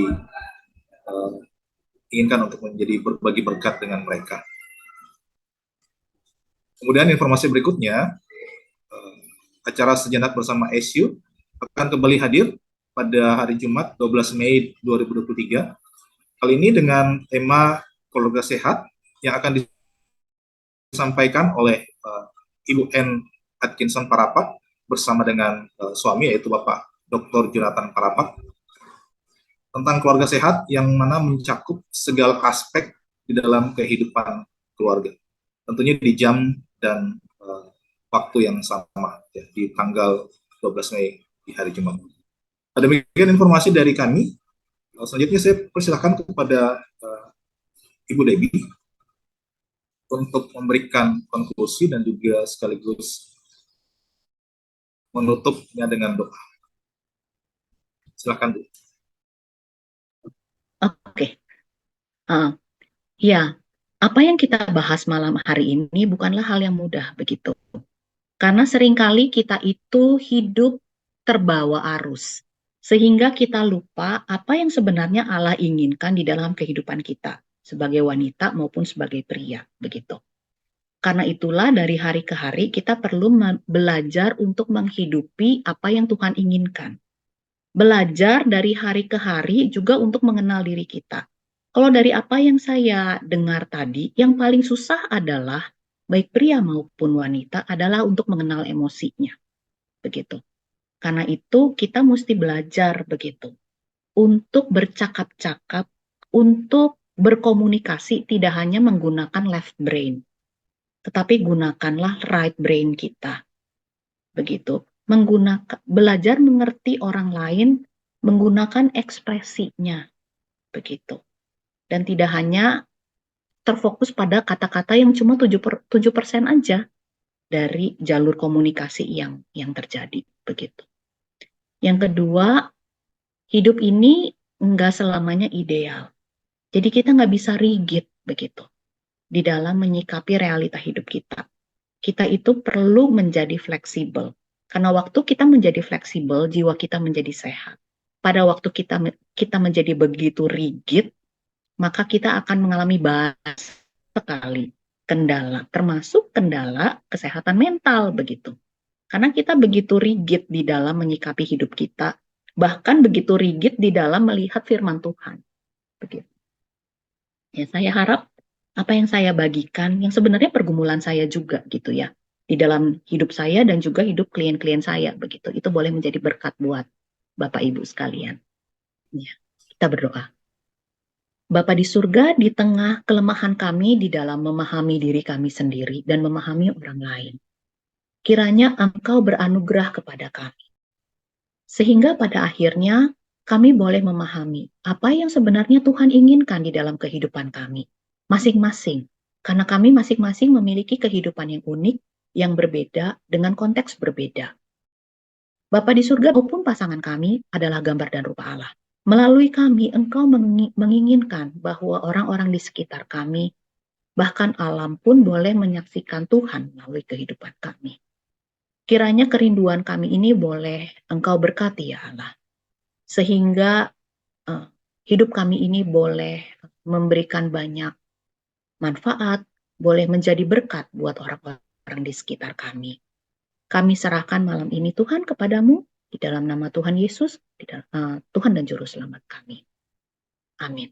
[SPEAKER 1] diinginkan untuk menjadi berbagi berkat dengan mereka. Kemudian informasi berikutnya, acara sejenak bersama SU akan kembali hadir pada hari Jumat 12 Mei 2023. Kali ini dengan tema keluarga sehat yang akan disampaikan oleh Ibu N. Atkinson Parapat bersama dengan suami, yaitu Bapak Dr. Jonathan Parapat, tentang keluarga sehat yang mana mencakup segala aspek di dalam kehidupan keluarga. Tentunya di jam dan waktu yang sama, ya, di tanggal 12 Mei di hari Jumat. Demikian informasi dari kami. Selanjutnya saya persilahkan kepada Ibu Debbie untuk memberikan konklusi dan juga sekaligus menutupnya dengan doa. Silakan, Bu.
[SPEAKER 2] Oke. Ya, apa yang kita bahas malam hari ini bukanlah hal yang mudah begitu. Karena seringkali kita itu hidup terbawa arus, sehingga kita lupa apa yang sebenarnya Allah inginkan di dalam kehidupan kita, sebagai wanita maupun sebagai pria, begitu. Karena itulah dari hari ke hari kita perlu belajar untuk menghidupi apa yang Tuhan inginkan. Belajar dari hari ke hari juga untuk mengenal diri kita. Kalau dari apa yang saya dengar tadi, yang paling susah adalah baik pria maupun wanita adalah untuk mengenal emosinya, begitu. Karena itu kita mesti belajar begitu, untuk bercakap-cakap, untuk berkomunikasi tidak hanya menggunakan left brain, tetapi gunakanlah right brain kita, begitu. Belajar mengerti orang lain, menggunakan ekspresinya, begitu. Dan tidak hanya terfokus pada kata-kata yang cuma 7% aja dari jalur komunikasi yang terjadi, begitu. Yang kedua, hidup ini enggak selamanya ideal. Jadi kita nggak bisa rigid begitu di dalam menyikapi realita hidup kita. Kita itu perlu menjadi fleksibel. Karena waktu kita menjadi fleksibel, jiwa kita menjadi sehat. Pada waktu kita menjadi begitu rigid, maka kita akan mengalami banyak sekali kendala, termasuk kendala kesehatan mental begitu. Karena kita begitu rigid di dalam menyikapi hidup kita, bahkan begitu rigid di dalam melihat firman Tuhan. Begitu. Ya, saya harap apa yang saya bagikan, yang sebenarnya pergumulan saya juga gitu ya, di dalam hidup saya dan juga hidup klien-klien saya begitu. Itu boleh menjadi berkat buat Bapak Ibu sekalian. Ya, kita berdoa. Bapa di surga, di tengah kelemahan kami di dalam memahami diri kami sendiri dan memahami orang lain, kiranya Engkau beranugerah kepada kami. Sehingga pada akhirnya kami boleh memahami apa yang sebenarnya Tuhan inginkan di dalam kehidupan kami, masing-masing. Karena kami masing-masing memiliki kehidupan yang unik, yang berbeda, dengan konteks berbeda. Bapa di surga maupun pasangan kami adalah gambar dan rupa Allah. Melalui kami, Engkau menginginkan bahwa orang-orang di sekitar kami, bahkan alam pun boleh menyaksikan Tuhan melalui kehidupan kami. Kiranya kerinduan kami ini boleh Engkau berkati ya Allah. Sehingga hidup kami ini boleh memberikan banyak manfaat, boleh menjadi berkat buat orang-orang di sekitar kami. Kami serahkan malam ini Tuhan kepadamu, di dalam nama Tuhan Yesus, Tuhan dan Juru Selamat kami. Amin.